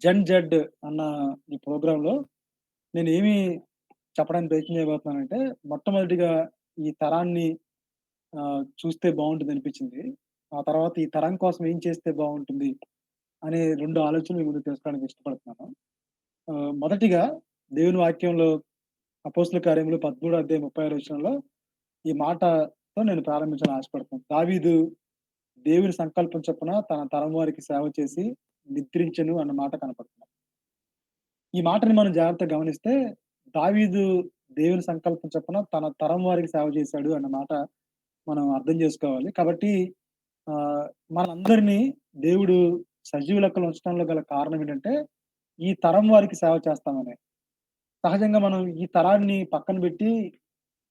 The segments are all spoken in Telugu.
జెన్ జెడ్ అన్న ఈ ప్రోగ్రామ్‌లో నేనేమి చెప్పడానికి ప్రయత్నం చేయబోతున్నానంటే, మొట్టమొదటిగా ఈ తరాన్ని చూస్తే బావుంటుందనిపించింది. ఆ తర్వాత ఈ తరం కోసం ఏం చేస్తే బావుంటుంది అనే 2 ఆలోచనలు మీ ముందుకు తెచ్చుకోవడానికి ఇష్టపడుతున్నాను. మొదటిగా దేవుని వాక్యంలో అపోస్తల కార్యములు 13 అధ్యాయం 36 వచనంలో ఈ మాటతో నేను ప్రారంభించాలని ఆశపడుతున్నాను. దావీదు దేవుని సంకల్పం చొప్పున తన తరం వారికి సేవ చేసి నిద్రించెను అన్న మాట కనపడుతుంది. ఈ మాటని మనం జాగ్రత్తగా గమనిస్తే, దావీదు దేవుని సంకల్పం చొప్పున తన తరం వారికి సేవ చేశాడు అన్న మాట మనం అర్థం జేసుకోవాలి. కాబట్టి మనందరినీ దేవుడు సజీవ లెక్కలో ఉంచడంలో గల కారణం ఏంటంటే, ఈ తరం వారికి సేవ చేస్తామనే. సహజంగా మనం ఈ తరాన్ని పక్కన బెట్టి,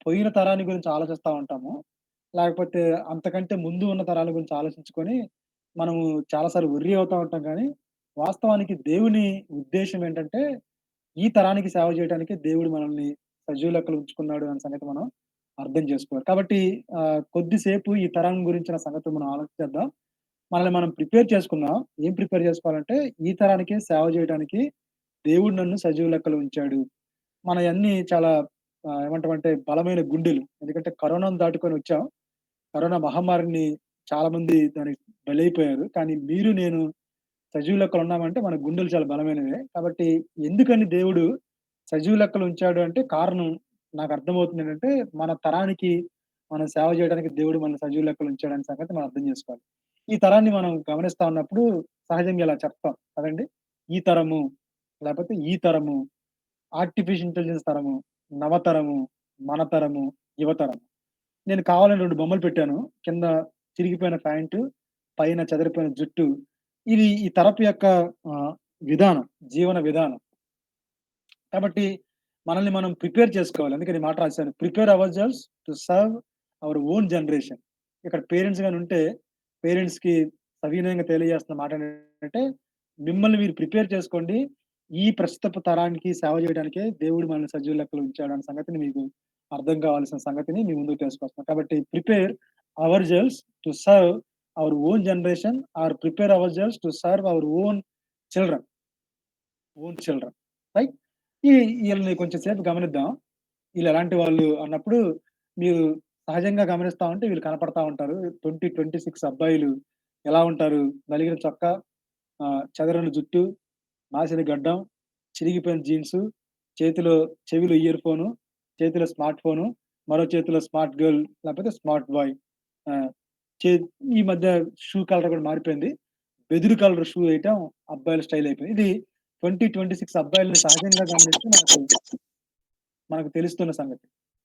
పోయిన తరాన్ని గురించి ఆలోచిస్తా ఉంటాము. లేకపోతే అంతకంటే ముందు ఉన్న తరాల గురించి ఆలోచించుకొని, మనము చాలా సార్లు వర్రీ అవుతా ఉంటాం గానీ, వాస్తవానికి దేవుని ఉద్దేశ్యం ఏంటంటే ఈ తరానికి సేవ జేయడానికి దేవుడు మనల్ని సజీవ లెక్కలో ఉంచుకున్నాడు అనే సంగతి మనం అర్థం జేసుకోవాలి. కాబట్టి కొద్దిసేపు ఈ తరం గురించిన సంగతులు మనం ఆలోచిద్దాం. మనల్ని మనం ప్రిపేర్ చేసుకుందాం. ఏం ప్రిపేర్ జేసుకోవాలంటే, ఈ తరానికి సేవ జేయడానికి దేవుడు నన్ను సజీవ లెక్కలో ఉంచాడు. మనయన్నీ చాలా ఏమంటామంటే బలమైన గుండెలు. ఎందుకంటే కరోనాను దాటుకొని వచ్చాం. కరోనా మహమ్మారిని చాలా మంది దానికి బలైపోయారు. కానీ మీరు నేను సజీవ లెక్కలో ఉన్నామంటే మన గుండెలు చాలా బలమైనవే. కాబట్టి ఎందుకని దేవుడు సజీవ లెక్కలో ఉంచాడు అంటే కారణం నాకర్థమవుతుందేంటంటే, మన తరానికి మనం సేవ జేయడానికి దేవుడు మనల్ని సజీవ లెక్కలో ఉంచాడనే సంగతి మనం అర్థం జేసుకోవాలి. ఈ తరాన్ని మనం గమనిస్తా ఉన్నప్పుడు సహజంగా ఇలా చెప్తాం కదండీ! ఈ తరము, లేపోతే ఈ తరము, ఆర్టిఫిషియల్ ఇంటెలిజెన్స్ తరము, నవతరము, మన తరము, యువతరం. నేను కావాలని 2 బొమ్మలు పెట్టాను. కింద చిరిగిపోయిన ప్యాంటు, పైన చెదిరిపోయిన జుట్టు. ఇది ఈ తరపు యొక్క ఆహ్, విధానం, జీవన విధానం. కాబట్టి మనల్ని మనం ప్రిపేర్ చేసుకోవాలి. అందుకని ఈ మాట రాశాను. Prepare our to serve our own generation. ఇక్కడ పేరెంట్స్ గాని ఉంటే, పేరెంట్స్‌కి సవినయంగా తెలియజేస్తున్న మాట ఏంటంటే, మిమ్మల్ని మీరు ప్రిపేర్ చేసుకోండి. ఈ ప్రస్తుతపు తరానికి సేవ చేయడానికే దేవుడు మనల్ని సజీవ లెక్కలో ఉంచాడన్న సంగతిని మీకు అర్థం కావాల్సిన సంగతిని మీ ముందుకు తీసుకొస్తున్నాను. కాబట్టి prepare ourselves to serve our own generation or prepare ourselves to serve our children children. Right? ఈ ఈళ్ళని కొంచెం సేపు గమనిద్దాం. ఈళ్ళెలాంటి వాళ్ళు అన్నప్పుడు, మీరు సహజంగా గమనిస్తా ఉంటే వీళ్ళు కనపడతా ఉంటారు. 26 అబ్బాయిలు ఎలా ఉంటారు? నలిగిన చొక్కా, చెదరని జుట్టు, మాసిన గడ్డం, చిరిగిపోయిన జీన్సు, చేతిలో చెవిలో ఇయర్ ఫోను, చేతిలో స్మార్ట్ ఫోను, మరో చేతిలో స్మార్ట్ గర్ల్ లేకపోతే స్మార్ట్ బాయ్. ఆహ్, చే ఈ మధ్య షూ కలర్ కూడా మారిపోయింది. వెదురు కలర్ షూ ఎయటం అబ్బాయిల స్టైల్ అయిపోయింది. ఇది 2026 అబ్బాయిలని సహజంగా గమనిస్తే మనకు మనకు తెలుస్తున్న సంగతి.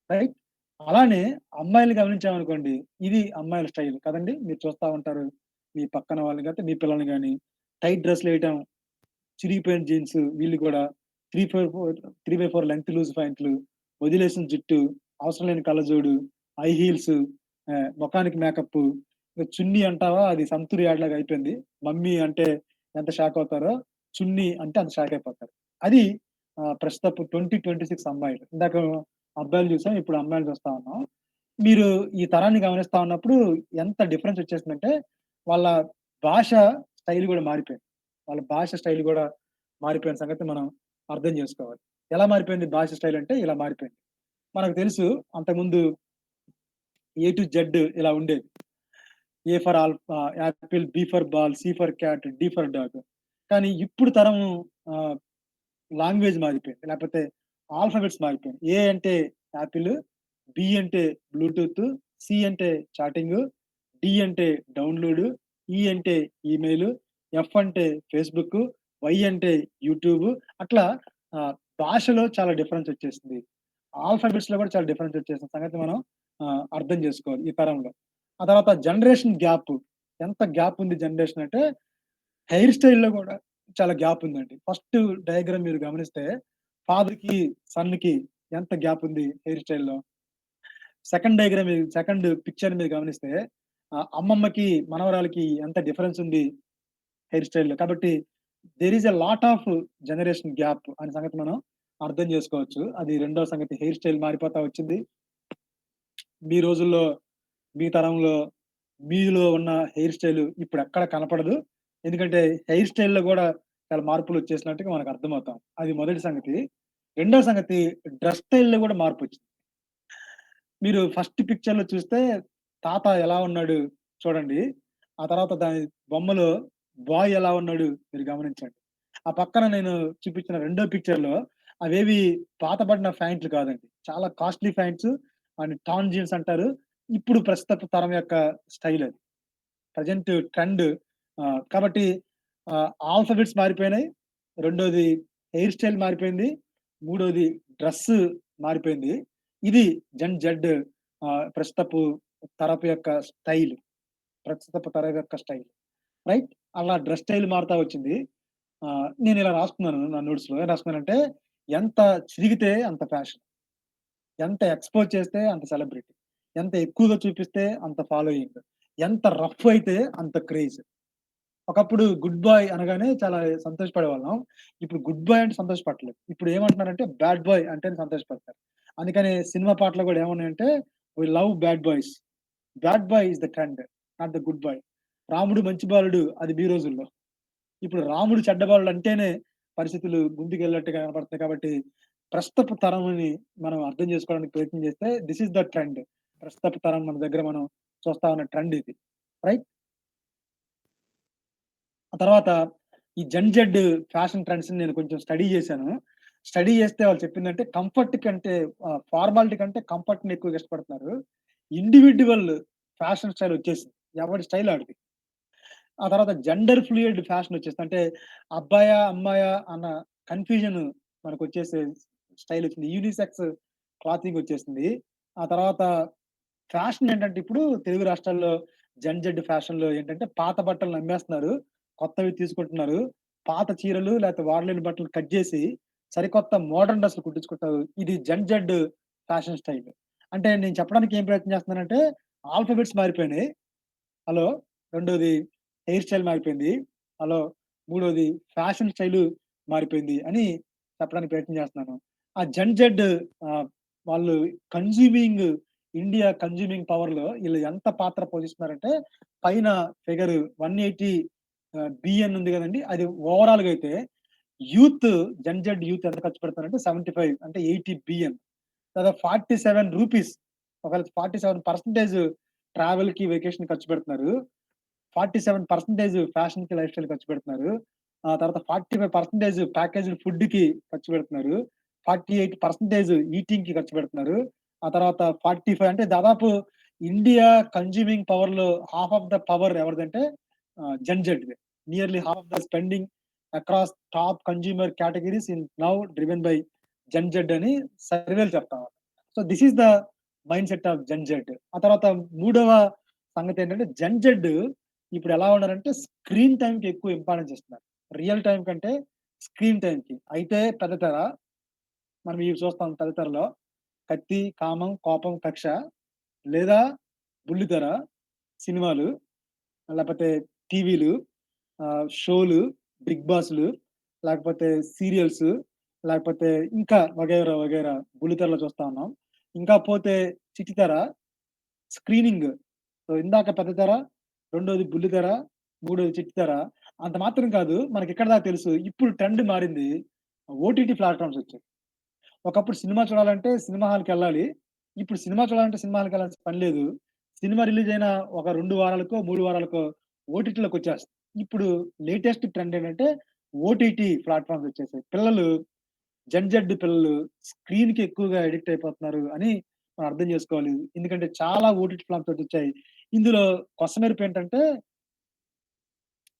రైట్? అలానే అమ్మాయిల్ని గమనించామనుకోండి, ఇది అమ్మాయిల స్టైల్ కదండీ! మీరు చూస్తా ఉంటారు. మీ పక్కన వాళ్ళని గాని, మీ పిల్లల్ని గాని టైట్ డ్రెస్‌లేయటం, చిరిగిపోయిన జీన్స్ వీళ్ళు కూడా 3/4 లెంగ్త్ లూజ్ పాయింట్లు, వదిలేసిన జుట్టు, అవసరం లేని కళ్ళజోడు, హై హీల్స్, మొఖానికి మేకప్పు, ఇక చున్నీ అంటావా అది సంతూర్ యాడ్‌లాగా అయిపోయింది. మమ్మీ అంటే ఎంత షాక్ అవుతారో, చున్నీ అంటే అంత షాక్ అయిపోతారు. అది ప్రస్తుతపు 2026 అమ్మాయిలు. ఇందాక అబ్బాయిలు చూసాం. ఇప్పుడు అమ్మాయిలు చూస్తా ఉన్నాం. మీరు ఈ తరాన్ని గమనిస్తా ఉన్నప్పుడు ఎంత డిఫరెన్స్ వచ్చేసిందంటే, వాళ్ళ భాష స్టైల్ గూడా మారిపోయింది. వాళ్ళ భాష స్టైల్ గూడా మారిపోయిన సంగతి మనం అర్థం జేసుకోవాలి. ఎలా మారిపోయింది భాష స్టైల్ అంటే ఇలా మారిపోయింది. మనకు తెలుసు అంతకుముందు ఏ టు జెడ్ ఇలా ఉండేది. A for apple, B for ball, C for cat, D for dog. కానీ ఇప్పుడు తరం ఆహ్, లాంగ్వేజ్ మారిపోయింది. లేకపోతే ఆల్ఫాబెట్స్ మారిపోయాయి. ఏ అంటే యాపిల్, బి అంటే బ్లూటూత్, సి అంటే చాటింగు, డి అంటే డౌన్‌లోడు, ఈ అంటే ఈమెయిలు, ఎఫ్ అంటే ఫేస్‌బుక్కు, వై అంటే యూట్యూబు. అట్లా భాషలో చాలా డిఫరెన్స్ వచ్చేసింది. ఆల్ఫాబెట్స్‌లో కూడా చాలా డిఫరెన్స్ వచ్చేసిన సంగతి మనం అర్థం చేసుకోవాలి ఈ తరంలో. ఆ తర్వాత జనరేషన్ గ్యాప్. ఎంత గ్యాప్ ఉంది జనరేషన్ అంటే హెయిర్ స్టైల్‌లో గూడా చాలా గ్యాప్ ఉందండి. ఫస్ట్ డయాగ్రామ్ మీరు గమనిస్తే ఫాదర్‌కి, సన్‌కి ఎంత గ్యాప్ ఉంది హెయిర్ స్టైల్‌లో. సెకండ్ పిక్చర్ మీరు గమనిస్తే అమ్మమ్మకి, మనవరాలికి ఎంత డిఫరెన్స్ ఉంది హెయిర్ స్టైల్‌లో. కాబట్టి there is a lot of generation gap అనే సంగతి మనం అర్థం జేసుకోవచ్చు. అది రెండో సంగతి హెయిర్ స్టైల్ మారిపోతా వచ్చింది. మీ రోజుల్లో, మీ తరంలో, మీలో ఉన్న హెయిర్ స్టైల్ ఇప్పుడెక్కడ కనపడదు. ఎందుకంటే హెయిర్ స్టైల్‌లో గూడా చాలా మార్పులొచ్చేసినట్టుగా మనకర్థమవుతాం. అది మొదటి సంగతి. రెండో సంగతి డ్రెస్ స్టైల్‌లో గూడా మార్పొచ్చింది. మీరు ఫస్ట్ పిక్చర్‌లో చూస్తే తాత ఎలా ఉన్నాడు చూడండి. ఆ తర్వాత దాని బొమ్మలో బాయ్ ఎలా ఉన్నాడు మీరు గమనించండి. ఆ పక్కన నేను చూపించిన రెండో పిక్చర్‌లో అవేవి పాతబడిన ఫ్యాంట్లు కాదండి. చాలా కాస్ట్‌లీ ఫ్యాంట్స్ అండ్ టార్న్ జీన్స్ అంటారు. ఇప్పుడు ప్రస్తుతపు తరం యొక్క స్టైల్ అది. ప్రెజెంట్ ట్రెండ్ కాబట్టి ఆల్ఫాబెట్స్ మారిపోయినాయి. రెండోది హెయిర్ స్టైల్ మారిపోయింది. మూడోది డ్రెస్ మారిపోయింది. ఇది జెన్ జెడ్ ప్రస్తుతపు తరపు యొక్క స్టైల్. ప్రస్తుతపు తరం యొక్క స్టైల్. రైట్? అలా డ్రెస్ స్టైల్ మారుతా వచ్చింది. నేనిలా రాసుకున్నాను నా నోట్స్‌లో. ఏం రాసుకున్నానంటే, ఎంత చిరిగితే అంత ఫ్యాషన్. ఎంత ఎక్స్‌పోజ్ చేస్తే అంత సెలబ్రిటీ. ఎంత ఎక్కువగా చూపిస్తే అంత ఫాలోయింగ్. ఎంత రఫ్ అయితే అంత క్రేజ్. ఒకప్పుడు గుడ్ బాయ్ అనగానే చాలా సంతోషపడేవాళ్ళం. ఇప్పుడు గుడ్ బాయ్ అంటే సంతోషపడట్లేదు. ఇప్పుడు ఏమంటున్నారంటే బ్యాడ్ బాయ్ అంటేనే సంతోషపడతారు. అందుకని సినిమా పాటలు గూడా ఏమున్నాయంటే, we love bad boys. Bad boy is the trend. Not the good boy. రాముడు మంచి బాలుడు అది మీ రోజుల్లో. ఇప్పుడు రాముడు చెడ్డ బాలుడు అంటేనే పరిస్థితులు ముందుకెళ్ళినట్టుగా కనపడుతున్నాయి కాబట్టి, ప్రస్తుతపు తరంని మనం అర్థం చేసుకోవడానికి ప్రయత్నం చేస్తే దిస్ ఈస్ ద ట్రెండ్. ప్రస్తుతపు తరం మన దగ్గర మనం చూస్తా ఉన్న ట్రెండ్ ఇది. రైట్? ఆ తర్వాత ఈ జెన్ జెడ్ ఫ్యాషన్ ట్రెండ్స్‌ని నేను కొంచెం స్టడీ చేశాను. స్టడీ చేస్తే వాళ్ళు చెప్పిందంటే కంఫర్ట్ కంటే ఫార్మాలిటీ కంటే కంఫర్ట్‌ని ఎక్కువగా ఇష్టపడుతున్నారు. ఇండివిడ్యువల్ ఫ్యాషన్ స్టైల్ వచ్చేసింది. ఎవడి స్టైల్ ఆడిది. ఆ తర్వాత జెండర్ ఫ్లూయిడ్ ఫ్యాషన్ వచ్చేసింది. అంటే అబ్బాయా? అమ్మాయా? అన్న కన్‌ఫ్యూజన్ మనకొచ్చేసే స్టైల్ వచ్చింది. యూనిసెక్స్ క్లాతింగ్ వచ్చేసింది. ఆ తర్వాత ఫ్యాషన్ ఏంటంటే ఇప్పుడు తెలుగు రాష్ట్రాల్లో జెన్ జెడ్ ఫ్యాషన్‌లో ఏంటంటే పాత బట్టలను అమ్మేస్తున్నారు. కొత్తవి తీసుకుంటున్నారు. పాత చీరలు లేకపోతే వాడలేని బట్టలు కట్ జేసి సరికొత్త మోడర్న్ డ్రెస్‌లు కుట్టించుకుంటారు. ఇది జెన్ జెడ్ ఫ్యాషన్ స్టైల్. అంటే నేను చెప్పడానికి ఏం ప్రయత్నం చేస్తున్నానంటే ఆల్ఫాబెట్స్ మారిపోయినాయి. హలో! రెండోది హెయిర్ స్టైల్ మారిపోయింది. హలో! మూడోది ఫ్యాషన్ స్టైలు మారిపోయింది అని చెప్పడానికి ప్రయత్నం చేస్తున్నాను. ఆ జెన్ జెడ్ ఆహ్, వాళ్ళు కన్స్యూమింగ్ ఇండియా కన్స్యూమింగ్ పవర్‌లో ఈళ్ళు ఎంత పాత్ర పోషిస్తున్నారంటే పైన ఫిగర్ 180 బిలియన్ ఉంది గదండీ! అది ఓవరాల్‌గా అయితే యూత్ జెన్ జెడ్ యూత్ ఎంత ఖర్చు పెడతారంటే 75 అంటే 80 బిలియన్. లేదా ₹47 ఒకవేళ 47% ట్రావెల్‌కి, వెకేషన్‌కి ఖర్చు పెడుతున్నారు. 47% ఫ్యాషన్‌కి, లైఫ్ స్టైల్‌కి ఖర్చు పెడుతున్నారు. ఆ తర్వాత 45% ప్యాకేజ్డ్ ఫుడ్‌కి ఖర్చు పెడుతున్నారు. 48% ఈటింగ్‌కి ఖర్చు పెడుతున్నారు. ఆ తర్వాత 45 అంటే దాదాపు ఇండియా కన్స్యూమింగ్ పవర్‌లో హాఫ్ ఆఫ్ ద పవర్ ఎవరిదంటే జెన్ జెడ్‌దే. Nearly half of the spending across top consumer categories in now driven by Gen Z అని సర్వేలు చెప్తా ఉన్నాయి. So, this is the mind set of Gen Z. ఆ తర్వాత మూడవ సంగతేంటంటే జెన్ జెడ్ ఇప్పుడెలా ఉన్నారంటే స్క్రీన్ టైమ్‌కి ఎక్కువ ఇంపార్టెన్స్ ఇస్తున్నారు. రియల్ టైమ్ కంటే స్క్రీన్ టైమ్‌కి. అయితే పెద్ద తెర మనం ఇవి చూస్తాం పెద్ద తెరలో 'కత్తి', 'కామం', 'కోపం', 'కక్ష' లేదా 'బుల్లితెర' సినిమాలు లేపోతే టీవీలు, షోలు, 'బిగ్ బాస్‌లు' లేకపోతే సీరియల్స్ లేకపోతే ఇంకా వగైరా, వగైరా బుల్లితెరలో చూస్తా ఉన్నాం. ఇంకా పోతే చిట్టితెర స్క్రీనింగ్. సో, ఇందాక పెద్ద తెర, రెండోది బుల్లితెర, మూడోది చిట్టి తెర. అంత మాత్రం కాదు మనకిక్కడి దాకా తెలుసు. ఇప్పుడు ట్రెండ్ మారింది. ఓటీటీ ప్లాట్‌ఫార్మ్స్ వచ్చాయి. ఒకప్పుడు సినిమా చూడాలంటే సినిమా హాల్‌కెళ్ళాలి. ఇప్పుడు సినిమా చూడాలంటే సినిమా హాల్‌కెళ్ళాల్సిన పని లేదు. సినిమా రిలీజ్ అయిన ఒక 2 వారాలకో, 3 వారాలకో ఓటీటీలోకొచ్చేస్తుంది. ఇప్పుడు లేటెస్ట్ ట్రెండ్ ఏంటంటే ఓటీటీ ప్లాట్‌ఫార్మ్స్ వచ్చేసాయి. పిల్లలు జెన్ జెడ్ పిల్లలు స్క్రీన్‌కి ఎక్కువగా అడిక్ట్ అయిపోతున్నారు అని మనం అర్థం చేసుకోవాలి. ఎందుకంటే చాలా ఓటీటీ ప్లాట్‌ఫామ్స్ వచ్చాయి. ఇందులో కొసమెరుపేంటంటే,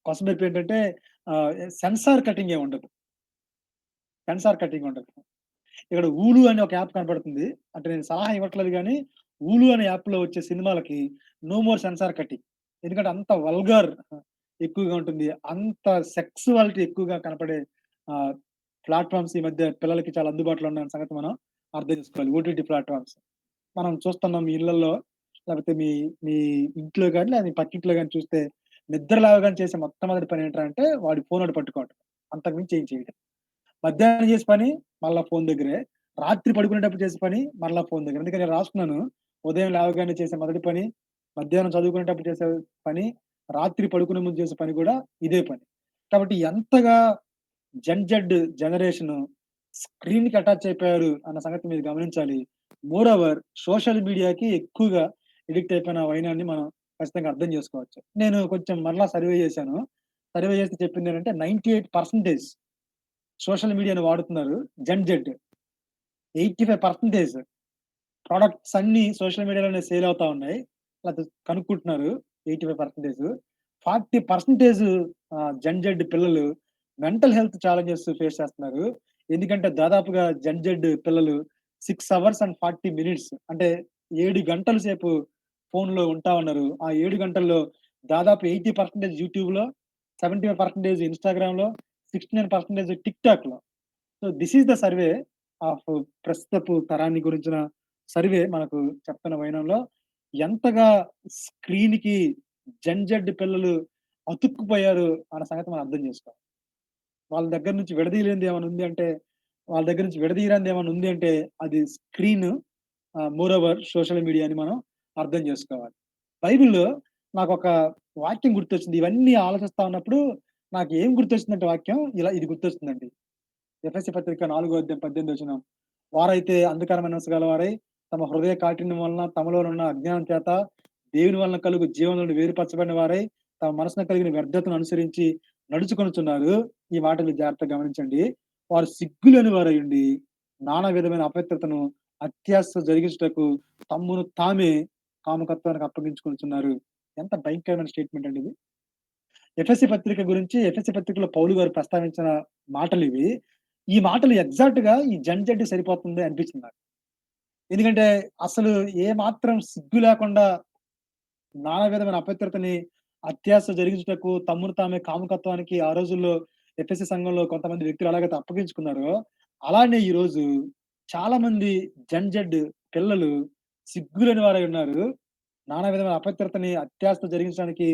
కొసమెరుపేంటంటే సెన్సార్ కటింగ్ ఏమి ఉండదు. సెన్సార్ కటింగ్ ఉండదు. ఇక్కడ 'ఊలు' అనే ఒక యాప్ కనపడుతుంది. అంటే నేను సలహా ఇవ్వట్లేదు గానీ, 'ఊలు' అనే యాప్‌లో వచ్చే సినిమాలకి నో మోర్ సెన్సార్ కటింగ్. ఎందుకంటే అంత వల్గర్ ఎక్కువగా ఉంటుంది. అంత సెక్సువాలిటీ ఎక్కువగా కనపడే ఆహ్, ప్లాట్‌ఫార్మ్స్ ఈ మధ్య పిల్లలకి చాలా అందుబాటులో ఉన్న సంగతి మనం అర్థం చేసుకోవాలి. OTT platforms. మనం చూస్తున్నాం మీ ఇళ్లల్లో లేకపోతే మీ మీ ఇంట్లో గాని, లేదా మీ పక్కింట్లో గాని చూస్తే నిద్ర లేవగానే చేసే మొట్టమొదటి పని ఏంట్రా అంటే వాడి ఫోన్ ఒకటి పట్టుకోవటం. అంతకు మించి ఏం చేయడు. మధ్యాహ్నం చేసే పని మళ్ళా ఫోను దగ్గరే. రాత్రి పడుకునేటప్పుడు చేసే పని మరలా ఫోను దగ్గర. అందుకే నేను రాసుకున్నాను. ఉదయం లేవగానే చేసే మొదటి పని, మధ్యాహ్నం చదువుకునేటప్పుడు చేసే పని, రాత్రి పడుకునే ముందు చేసే పని కూడా ఇదే పని. కాబట్టి ఎంతగా జెన్ జెడ్ జనరేషను స్క్రీన్‌కి అటాచ్ అయిపోయారు అన్న సంగతి మీరు గమనించాలి. మోరోవర్ సోషల్ మీడియాకి ఎక్కువగా అడిక్ట్ అయిపోయిన వైనాన్ని మనం ఖచ్చితంగా అర్థం చేసుకోవచ్చు. నేను కొంచెం మరలా సర్వే చేశాను. సర్వే చేస్తే చెప్పిందేంటంటే 98% సోషల్ మీడియాని వాడుతున్నారు జెన్ జెడ్. 85% ప్రొడక్ట్స్ అన్నీ సోషల్ మీడియాలోనే సేల్ అవుతా ఉన్నాయి. లేతే కనుక్కుంటున్నారు 85%. 40% జెన్ జెడ్ పిల్లలు మెంటల్ హెల్త్ ఛాలెంజెస్ ఫేస్ చేస్తున్నారు. ఎందుకంటే దాదాపుగా జెన్ జెడ్ పిల్లలు 6 అవర్స్ అండ్ 40 మినిట్స్ అంటే 7 గంటల సేపు ఫోన్‌లో ఉంటా ఉన్నారు. ఆ 7 గంటల్లో దాదాపు 80% యూట్యూబ్‌లో, 75% ఇన్‌స్టాగ్రామ్‌లో, 69% టిక్‌టాక్‌లో. So, this is the survey of ప్రస్తుతపు తరాన్ని గురించిన సర్వే మనకు చెప్తున్న వైనంలో ఎంతగా స్క్రీన్‌కి జెన్ జెడ్ పిల్లలు అతుక్కుపోయారు అన్న సంగతి మనం అర్థం చేసుకోవాలి. వాళ్ళ దగ్గర నుంచి విడదీయలేనిది ఏమైనా ఉంది అంటే, వాళ్ళ దగ్గర నుంచి విడదీయరానిది ఏమైనా ఉంది అంటే అది స్క్రీను మోరోవర్ సోషల్ మీడియా అని మనం అర్థం చేసుకోవాలి. బైబిల్‌లో నాకొక వాక్యం గుర్తొచ్చింది. ఇవన్నీ ఆలోచిస్తా ఉన్నప్పుడు నాకు ఏం గుర్తొచ్చిందంటే వాక్యం ఇది గుర్తొచ్చిందండి. ఎఫెసీ పత్రిక 4 అధ్యాయం 18 వచనం. వారైతే అంధకార మనస్సు గలవారై తమ హృదయ కాఠిన్యం వలన తమలోనున్న అజ్ఞానం చేత దేవుని వలన కలుగు జీవం నుండి వేరుపరచబడిన వారై తమ మనసున కలిగిన వ్యర్థతను అనుసరించి నడుచుకొనుచున్నారు. ఈ మాటలు జాగ్రత్తగా గమనించండి. వారు సిగ్గులేని వారయుండి నానా విధమైన అపవిత్రతను, అత్యాస జరిగించుటకు తమ్మును తామే కాముకత్వానికి అప్పగించుకొనుచున్నారు. ఎంత భయంకరమైన స్టేట్‌మెంట్ అండి ఇది. ఎఫెసీ పత్రికలో పౌలు గారు ప్రస్తావించిన మాటలివి. ఈ మాటలు ఎగ్జాక్ట్‌గా ఈ జెన్ జెడ్‌కి సరిపోతుంది అనిపించింది నాకు. ఎందుకంటే అసలు ఏ మాత్రం సిగ్గు లేకుండా నానా విధమైన అపవిత్రతని, అత్యాస జరిగించుటకు తమ్మును తామే కాముకత్వానికి ఆ రోజుల్లో ఎఫెసీ సంఘంలో కొంతమంది వ్యక్తులు ఎలాగైతే అప్పగించుకున్నారో, అలానే ఈరోజు చాలా మంది జెన్ జెడ్ పిల్లలు సిగ్గులేని వారై ఉన్నారు. నానా విధమైన అపవిత్రతని, అత్యాస జరిగించడానికి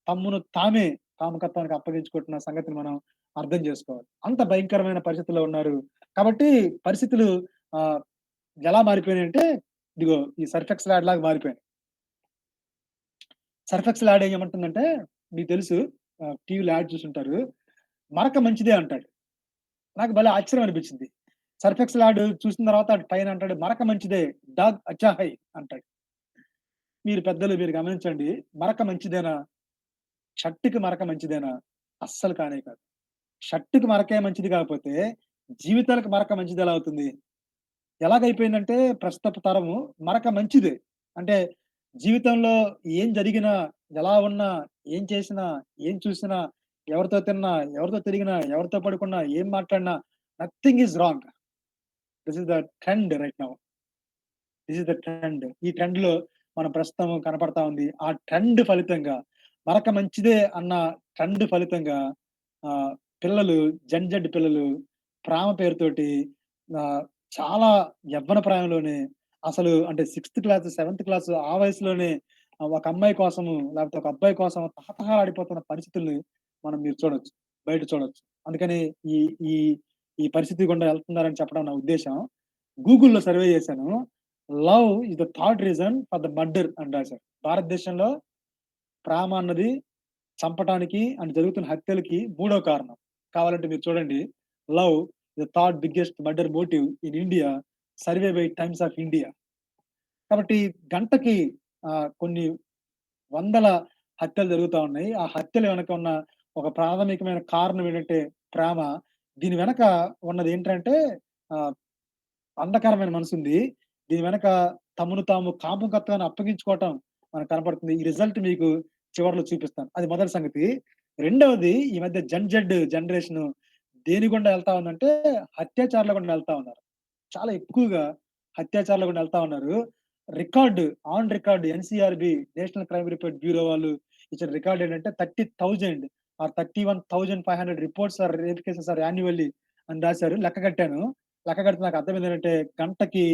తమ్మును తామే కామకత్వానికి అప్పగించుకుంటున్న సంగతిని మనం అర్థం జేసుకోవాలి. అంత భయంకరమైన పరిస్థితుల్లో ఉన్నారు. కాబట్టి పరిస్థితులు ఆహ్, ఎలా మారిపోయినాయంటే, ఇదిగో ఈ సర్ఫ్ ఎక్సెల్ యాడ్ లాగా మారిపోయాయి. సర్ఫ్ ఎక్సెల్ యాడ్ ఏమంటుందంటే మీకు తెలుసు టీవీలో యాడ్ చూసుంటారు. మరక మంచిదే అంటాడు. నాకు భలే ఆశ్చర్యం అనిపించింది. సర్ఫ్ ఎక్సెల్ యాడ్ చూసిన తర్వాత అటు పైన అంటాడు మరక మంచిదే డాగ్ అచ్చా హై అంటాడు. మీరు గమనించండి. మరక మంచిదేనా? షర్ట్‌కి మరక మంచిదేనా? అస్సలు కానే కాదు. షర్ట్‌కి మరకే మంచిది కాకపోతే, జీవితాలకు మరక మంచిదెలా అవుతుంది? ఎలాగైపోయిందంటే ప్రస్తుతపు తరము మరక మంచిదే. అంటే జీవితంలో ఏం జరిగినా, ఎలా ఉన్నా, ఏం చేసినా, ఏం చూసినా, ఎవరితో తిన్నా, ఎవరితో తిరిగినా, ఎవరితో పడుకున్నా, ఏం మాట్లాడినా nothing is wrong. This is the trend right now. This is the trend. ఈ ట్రెండ్‌లో మనం ప్రస్తుతం కనపడతా ఉంది. ఆ ట్రెండ్ ఫలితంగా మరక మంచిదే అన్న ట్రెండ్ ఫలితంగా ఆహ్, పిల్లలు జెన్ జెడ్ పిల్లలు ప్రేమ పేరుతోటి ఆహ్, చాలా యవ్వన ప్రాయంలోనే అసలు అంటే సిక్స్త్ క్లాస్, సెవెంత్ క్లాస్ ఆ వయసులోనే ఒక అమ్మాయి కోసము లేకపోతే ఒక అబ్బాయి కోసం తహతహలాడిపోతున్న పరిస్థితుల్ని మీరు చూడొచ్చు. బయట చూడొచ్చు. అందుకని ఈ ఈ ఈ పరిస్థితి గుండా వెళ్తున్నారని చెప్పడం నా ఉద్దేశ్యం. గూగుల్‌లో సర్వే చేశాను. Love is the third reason for the murder అని రాశారు. భారతదేశంలో ప్రేమ అన్నది చంపటానికి అండ్ జరుగుతున్న హత్యలకి మూడో కారణం. కావాలంటే మీరు చూడండి. Love the third biggest murder motive in India survey by Times of India. కాబట్టి గంటకి కొన్ని వందల హత్యలు జరుగుతా ఉన్నాయి. ఆ హత్యల వెనక ఉన్న ఒక ప్రాథమికమైన కారణం ఏంటంటే ప్రేమ. దీని వెనక ఉన్నదేంటంటే ఆహ్, అంధకారమైన మనసుంది. దీని వెనక తమను తాము కాముకత్వాన్ని అప్పగించుకోవటం మనకు కనపడుతుంది. ఈ రిజల్ట్ మీకు చివర్లో చూపిస్తాను. అది మొదటి సంగతి. రెండవది ఈ మధ్య జెన్ జెడ్ జనరేషను దేని గుండా ఎళ్తా ఉందంటే అత్యాచారాల గుండా ఎళ్తా ఉన్నారు. చాలా ఎక్కువగా అత్యాచారాల గుండా ఎళ్తా ఉన్నారు. Record on record NCRB national crime report bureau వాళ్ళు ఇచ్చిన రికార్డ్ ఏంటంటే 30,000 or 31,500 reports are rape cases are annually అని రాసారు. లెక్క కట్టాను. లెక్క కడితే నాకు అర్థమైంది ఏంటంటే గంటకి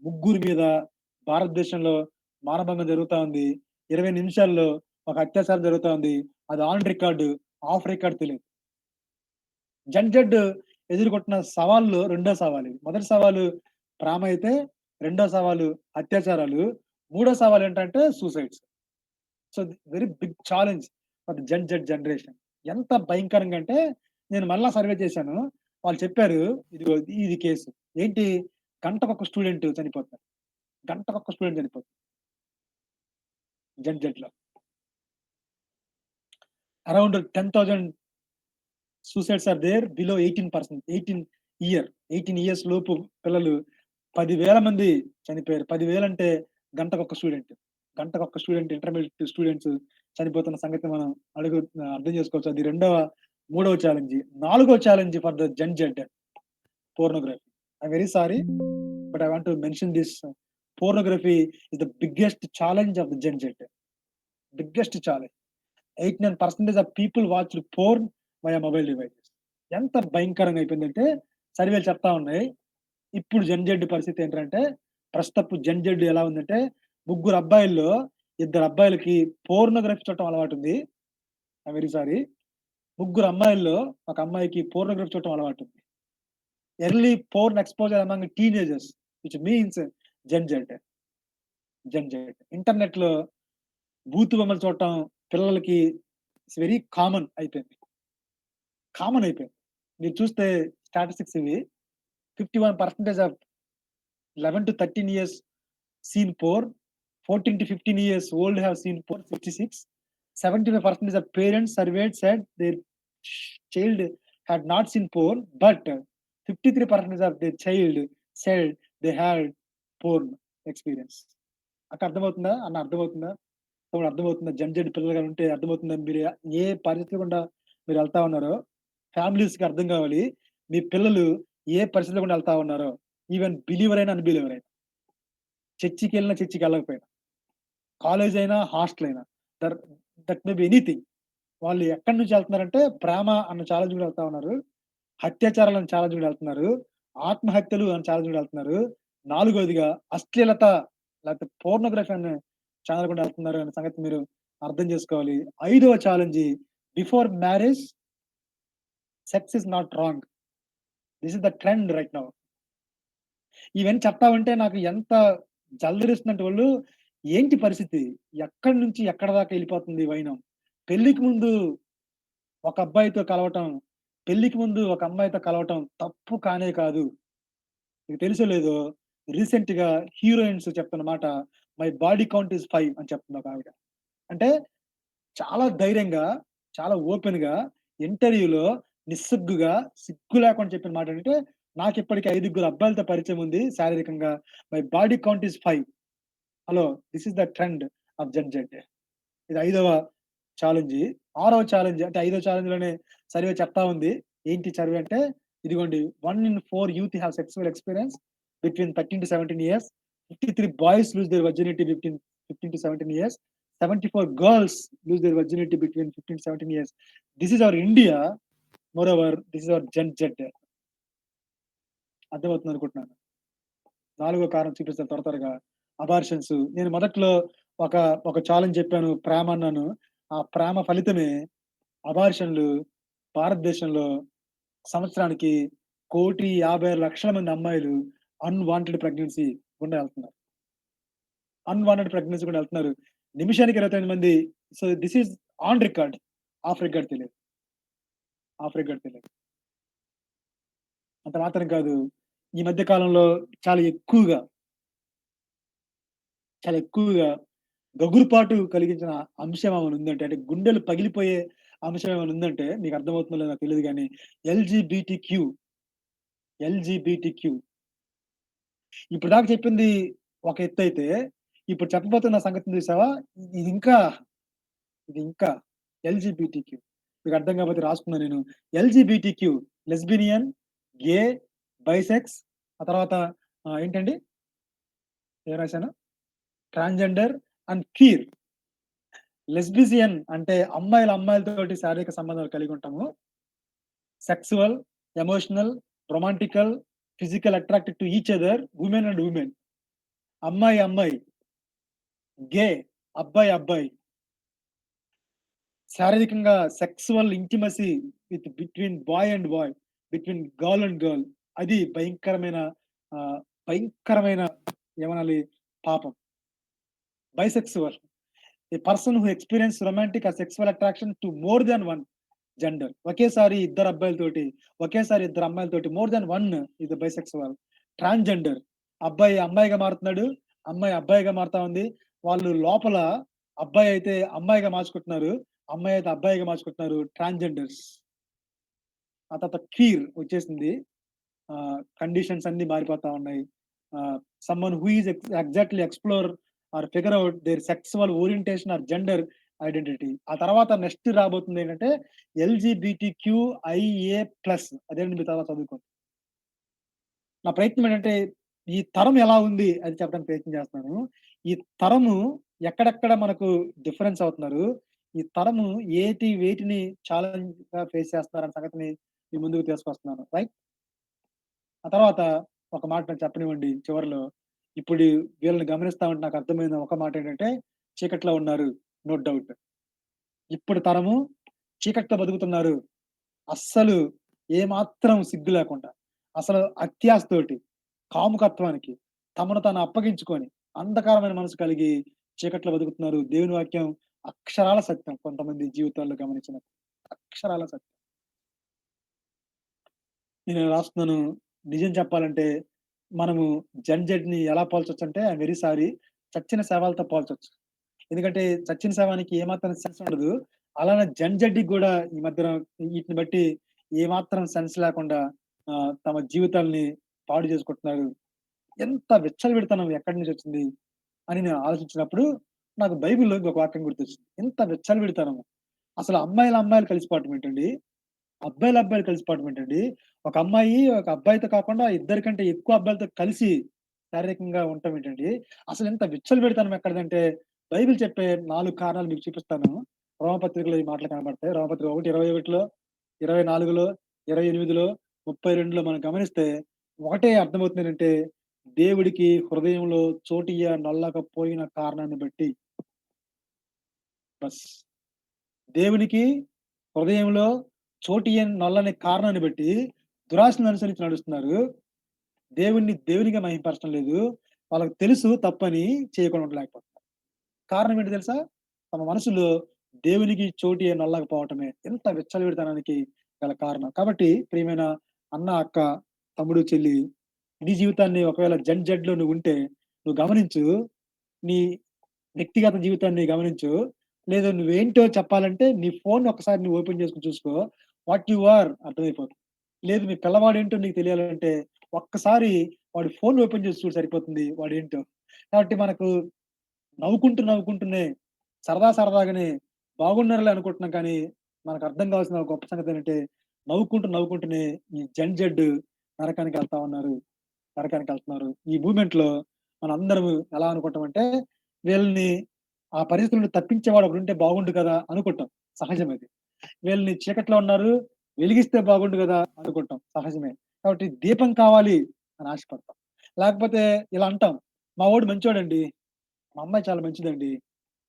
ముగ్గురి మీద భారతదేశంలో మానభంగం జరుగుతా ఉంది. 20 నిమిషాల్లో ఒక అత్యాచారం జరుగుతా ఉంది. అది ఆన్ రికార్డ్, ఆఫ్ రికార్డ్ తెలీదు. జెడ్ జెడ్ ఎదుర్కొంటున్న సవాల్‌లో రెండో సవాలిది. మొదటి సవాలు ప్రేమ అయితే, రెండో సవాలు అత్యాచారాలు, మూడో సవాలేంటంటే suicides. So, very big challenge for the Z Z generation. ఎంత భయంకరంగా అంటే, నేను మళ్ళా సర్వే చేశాను. వాళ్ళు చెప్పారు, ఇదిగో ఇది కేసు. ఏంటి గంటకొక స్టూడెంట్ చనిపోతున్నారు. గంటకొక స్టూడెంట్ చనిపోతున్నారు. జడ్జ్‌లో. Around 10,000 suicides are there below 18 18 years లోపు పిల్లలు 10,000 మంది చనిపోయారు. 10,000 అంటే గంటకొక స్టూడెంట్. గంటకొక స్టూడెంట్ ఇంటర్మీడియేట్ స్టూడెంట్స్ చనిపోతున్న సంగతి మనం అర్థం చేసుకోవచ్చు. అది మూడవ ఛాలెంజ్. నాలుగో challenge for the Z pornography. I'm very sorry but I want to mention this. Pornography is the biggest challenge of the Z. Biggest challenge. 89% of people watched porn via mobile devices. ఎంత భయంకరంగా అయిపోయిందంటే సర్వేలు చెప్తా ఉన్నాయి. ఇప్పుడు జెడ్ పరిస్థితి ఏంటంటే, ప్రస్తుతపు జెడ్ ఎలా ఉందంటే, ముగ్గురు అబ్బాయిల్లో ఇద్దరు అబ్బాయిలకి పోర్నోగ్రఫీ చూడటం అలవాటుంది. I'm very sorry. ముగ్గురు అమ్మాయిల్లో ఒక అమ్మాయికి పోర్నోగ్రఫీ చూడటం అలవాటుంది. Early porn exposure among teenagers which means Z. ఇంటర్నెట్‌లో బూతు బొమ్మలు చూడటం పిల్లలకి ఇట్స్ వెరీ కామన్ అయిపోయింది. మీరు చూస్తే స్టాటిస్టిక్స్ ఇవి 51% of 11-13 years seen porn, 14-15 years old have seen porn, 56. 75% of parents surveyed said their child had not seen porn, but 53% of their child said they had porn experience. అక్క అర్థమవుతుందా? అన్న అర్థమవుతుందా? తమ్ముడు అర్థమవుతుందా? జెడ్ పిల్లలుగా ఉంటే అర్థమవుతుందా? మీరు ఏ పరిస్థితి గుండా మీరెళ్తా ఉన్నారో ఫ్యామిలీస్‌కి అర్థం కావాలి. మీ పిల్లలు ఏ పరిస్థితుల గుండా ఎళ్తా ఉన్నారో. ఈవెన్ బిలీవర్ అయినా, అన్‌బిలీవర్ అయినా. చర్చికెళ్ళినా, చర్చికెళ్ళకపోయినా. కాలేజ్ అయినా, హాస్టల్ అయినా. There that may be anything. వాళ్ళు ఎక్కడి నుంచి ఎళ్తున్నారంటే ప్రేమ అన్న ఛాలెంజ్ కూడా ఎళ్తా ఉన్నారు. అత్యాచారాలను ఛాలెంజ్ కూడా ఎళ్తున్నారు. ఆత్మహత్యలు అన్న ఛాలెంజ్ కూడా ఎళ్తున్నారు. నాలుగోదిగా అశ్లీలత లేకపోతే పోర్నోగ్రఫీ అనే ఛానెల్ కూడా ఎళ్తున్నారు అనే సంగతి మీరు అర్థం చేసుకోవాలి. ఐదవ challenge before marriage sex is not wrong. This is the trend right now. ఇవన్నీ చెప్తా ఉంటే నాకు ఎంత జలదరిస్తుందంటే ఒళ్ళు, ఏంటి పరిస్థితి? ఎక్కడి నుంచి ఎక్కడి దాకా ఎళ్ళిపోతుంది ఈ వైనం? పెళ్ళికి ముందు ఒక అబ్బాయితో కలవటం, పెళ్ళికి ముందు ఒక అమ్మాయితో కలవటం తప్పు కానే కాదు. మీకు తెలుసో లేదో రీసెంట్‌గా హీరోయిన్స్ చెప్తున్న మాట, "మై బాడీ కౌంట్ ఈస్ 5" అని చెప్తుంది ఒకావిడ. అంటే చాలా ధైర్యంగా, చాలా ఓపెన్‌గా ఇంటర్వ్యూలో నిస్సిగ్గుగా, సిగ్గు లేకుండా చెప్పిన మాటేంటంటే, "నాకిప్పటికి 5గురు అబ్బాయిలతో పరిచయం ఉంది శారీరకంగా. My body count is 5." Hello! This is the trend of Z. ఇది ఐదవ ఛాలెంజి. ఆరవ ఛాలెంజ్ అంటే ఐదో ఛాలెంజ్‌లోనే సర్వే చెప్తా ఉంది. ఏంటి సర్వే అంటే ఇదిగోండి 1 in 4 youth have sexual experience between 13-17 years. 53 boys lose their virginity between 15-17 years. 74 girls lose their virginity between 15-17 years. This is our India. Moreover this is our Z. అర్థమవుతుందనుకుంటున్నాను. నాలుగో కారణం చూపిస్తాను త్వరగా. అబార్షన్స్. నేను మొదట్లో ఒక, ఒక ఛాలెంజ్ చెప్పాను. ప్రేమ అన్నాను. ఆ ప్రేమ ఫలితమే అబార్షన్‌లు భారతదేశంలో సంవత్సరానికి 1,50,00,000 మంది అమ్మాయిలు అన్‌వాంటెడ్ ప్రెగ్నెన్సీ గుండా ఎళ్తున్నారు. అన్‌వాంటెడ్ ప్రెగ్నెన్సీ గుండా ఎళ్తున్నారు. నిమిషానికి 29 మంది. So, this is on record. Of record తెలీదు. ఆఫ్ రికార్డ్ తెలీదు. అంత మాత్రం కాదు. ఈ మధ్య కాలంలో చాలా ఎక్కువగా, చాలా ఎక్కువగా గగురుపాటు కలిగించిన అంశం ఏమైనా ఉందంటే, అంటే గుండెలు పగిలిపోయే అంశం ఏమైనా ఉందంటే, మీకు అర్థమవుతుందో లేదో నాకు తెలీదు గానీ, ఎల్‌జీబీటీక్యూ, ఎల్‌జీబీటీక్యూ. ఇప్పటిదాకా చెప్పింది ఒక ఎత్తైతే, ఇప్పుడు చెప్పబోతున్న సంగతిని చూసావా? ఇది ఇంకా, ఇది ఇంకా ఎల్‌జీబీటీక్యూ. మీకు అర్థం కాకపోతే రాసుకున్నా నేను. ఎల్‌జీబీటీక్యూ లెస్బియన్, గే, బైసెక్స్ ఆ తర్వాత ఏంటండి? ఏం రాసాను? Transgender and queer. లెస్బియన్ అంటే అమ్మాయిలతోటి శారీరక సంబంధాలు కలిగి ఉంటాము. Sexual, emotional, romantical, physical attracted to each other women and women. అమ్మాయి, గే అబ్బాయి. శారీరకంగా sexual intimacy between boy and boy, between girl and girl. అది భయంకరమైన ఆహ్, భయంకరమైన ఏమనాలి పాపం. Bisexual. A person who experience romantic or sexual attraction to more than one. Gender. ఒకేసారి ఇద్దరు అబ్బాయిలతోటి, ఒకేసారి ఇద్దరు అమ్మాయిలతోటి మోర్ థాన్ వన్ ఇది బైసెక్సువల్. ట్రాన్స్‌జెండర్. అబ్బాయి అమ్మాయిగా మారుతున్నాడు. అమ్మాయి అబ్బాయిగా మారుతా ఉంది. వాళ్ళు లోపల అబ్బాయయితే అమ్మాయిగా మార్చుకుంటున్నారు. అమ్మాయయితే అబ్బాయిగా మార్చుకుంటున్నారు. ట్రాన్స్‌జెండర్స్. ఆ తర్వాత క్వీర్ వచ్చేసింది. కండిషన్స్ అన్నీ మారిపోతా ఉన్నాయి. Someone who is exactly explore or figure out their sexual orientation or gender identity. ఆ తర్వాత నెక్స్ట్ రాబోతుందేంటంటే ఎల్‌జీబీటీక్యూఐఏ+. అదేండి మీరు తర్వాత చదువుకోండి. నా ప్రయత్నం ఏంటంటే ఈ తరం ఎలా ఉంది అది చెప్పడానికి ప్రయత్నం చేస్తున్నాను. ఈ తరము ఎక్కడెక్కడ మనకు డిఫరెన్స్ అవుతున్నారు. ఈ తరము వేటిని ఛాలెంజ్‌గా ఫేస్ చేస్తున్నారన్న సంగతిని మీ ముందుకు తీసుకొస్తున్నాను. రైట్? ఆ తర్వాత ఒక మాట నాకు చెప్పనివ్వండి చివరిలో. ఇప్పుడు వీళ్ళని గమనిస్తా ఉంటే నాకు అర్థమైన ఒక మాటేంటంటే, చీకట్లో ఉన్నారు. No doubt. ఇప్పుడు తరము చీకట్లో బతుకుతున్నారు. అస్సలు ఏమాత్రం సిగ్గు లేకుండా, అసలు అత్యాశతోటి, కాముకత్వానికి, తమను తాను అప్పగించుకొని, అంధకారమైన మనసు కలిగి చీకట్లో బతుకుతున్నారు. దేవుని వాక్యం అక్షరాల సత్యం కొంతమంది జీవితాల్లో గమనించినప్పుడు. అక్షరాల సత్యం. నేను రాస్తున్నాను. నిజం చెప్పాలంటే, మనము జెడ్‌ని ఎలా పోల్చొచ్చంటే ఐయామ్ వెరీ సారీ. చచ్చిన శవాలతో పోల్చొచ్చు. ఎందుకంటే చచ్చిన శవానికి ఏమాత్రం సెన్స్ ఉండదు. అలానే జెడ్‌కి గూడా ఈ మధ్యన ఈటిని బట్టి ఏమాత్రం సెన్స్ లేకుండా తమ జీవితాల్ని పాడు చేసుకుంటున్నారు. ఎంత విచ్చలవిడితనం ఎక్కడి నుంచొచ్చింది అని నేను ఆలోచించినప్పుడు, నాకు బైబిల్‌లో ఇంకొక వాక్యం గుర్తొచ్చింది. ఇంత విచ్చలవిడితనము. అసలు అమ్మాయిలు కలిసిపోవటం ఏంటండి? అబ్బాయిలు కలిసిపోవడం ఏంటండి? ఒక అమ్మాయి, ఒక అబ్బాయితో కాకుండా ఇద్దరి కంటే ఎక్కువ అబ్బాయిలతో కలిసి శారీరకంగా ఉండటం ఏంటండి? అసలింత విచ్చలవిడితనం ఎక్కడిదంటే, బైబిల్ చెప్పే 4 కారణాలు మీకు చూపిస్తాను. రోమపత్రికలో ఈ మాటలు కనపడతాయి. రోమపత్రిక 1:21, 24, 28, 32లో మనం గమనిస్తే ఒకటే అర్థమవుతుందేంటంటే, దేవుడికి హృదయంలో చోటియ్యనొల్లకపోయిన కారణాన్ని బట్టి బస్. దేవునికి హృదయంలో చోటియ్యనొల్లని కారణాన్ని బట్టి దురాశను అనుసరించి నడుస్తున్నారు. దేవుడిని దేవునిగా మహిమపరచడం లేదు. వాళ్ళకి తెలుసు తప్పని చేయకుండా ఉండలేకపోతున్నారు. కారణం ఏంటో తెలుసా? తమ మనసులో దేవునికి చోటు నొల్లకపోవటమే. ఇంత విచ్చలవిడితనానికి గల కారణం. కాబట్టి ప్రియమైన అన్న, అక్క, తమ్ముడు, చెల్లి నీ జీవితాన్ని ఒకవేళ జెడ్‌లో నువ్వుంటే నువ్వు గమనించు. నీ వ్యక్తిగత జీవితాన్ని గమనించు. లేదు నువ్వేంటో చెప్పాలంటే నీ ఫోన్ ఒక్కసారి నువ్వు ఓపెన్ చేసుకొని చూసుకో. వాట్ యూ ఆర్ అర్థమైపోతుంది. లేదు మీ పిల్లవాడేంటో నీకు తెలియాలంటే ఒక్కసారి వాడి ఫోన్ ఓపెన్ చేసి చూడు సరిపోతుంది వాడేంటో. కాబట్టి మనకు నవ్వుకుంటూనే సరదాగానే బాగున్నారులే అనుకుంటున్నాం కానీ, మనకు అర్థం కావాల్సిన ఒక గొప్ప సంగతేంటంటే నవ్వుకుంటూనే ఈ జెడ్ నరకానికెళ్తా ఉన్నారు. నరకానికెళ్తున్నారు. ఈ మూవ్‌మెంట్‌లో మనందరము ఎలా అనుకుంటామంటే, వీళ్ళని ఆ పరిస్థితుల నుండి తప్పించేవాడు ఒకడుంటే బాగుండు కదా! అనుకుంటాం. సహజమది. వీళ్ళని చీకట్లో ఉన్నారు, వెలిగిస్తే బాగుండు గదా! అనుకుంటాం. సహజమే. కాబట్టి దీపం కావాలి అని ఆశపడతాం. లేకపోతే ఇలా అంటాం. మా వోడు మంచోడండి. మా అమ్మాయి చాలా మంచిదండి.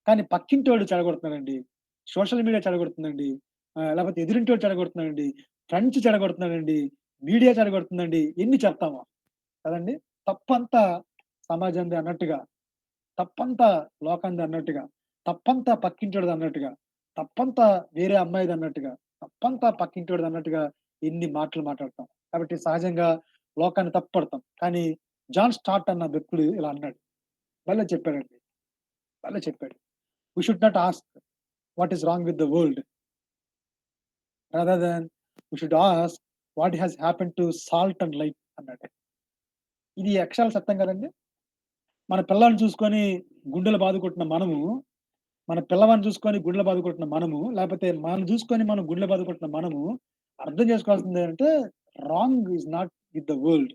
కానీ పక్కింటోడు చెడగొడుతున్నాడండి. Social media చెడగొడుతుందండి. లేకపోతే ఎదురింటోడు చెడగొడుతున్నాడండి. ఫ్రెండ్స్ చెడగొడుతున్నాడండి. మీడియా చెడగొడుతుందండి. ఎన్ని చెప్తామో కదండీ! తప్పంతా సమాజంది అన్నట్టుగా, తప్పంతా లోకంది అన్నట్టుగా, తప్పంతా పక్కింటోడిదన్నట్టుగా, తప్పంతా వేరే అమ్మాయిదన్నట్టుగా, తప్పంతా పక్కింటోడిదన్నట్టుగా ఎన్ని మాటలు మాట్లాడతాం. కాబట్టి సహజంగా లోకాన్ని తప్పుపడతాం. కానీ జాన్ స్టార్ట్ అన్న వ్యక్తుడు ఇలా అన్నాడు. భలే చెప్పాడండి. భలే చెప్పాడు. We should not ask what is wrong with the world rather than we should ask what has happened to salt and light అన్నాడు. ఇది అక్షరాల సత్యం కదండీ! మన పిల్లాడిని చూసుకొని గుండెలు బాదుకుంటున్న మనము, మన పిల్లవాడిని చూసుకొని గుండెలు బాదుకుంటున్న మనము, లేపోతే మనల్ని చూసుకొని మనం గుండెలు బాదుకుంటున్న మనము, అర్థం చేసుకోవాల్సిందేంటంటే wrong is not with the world.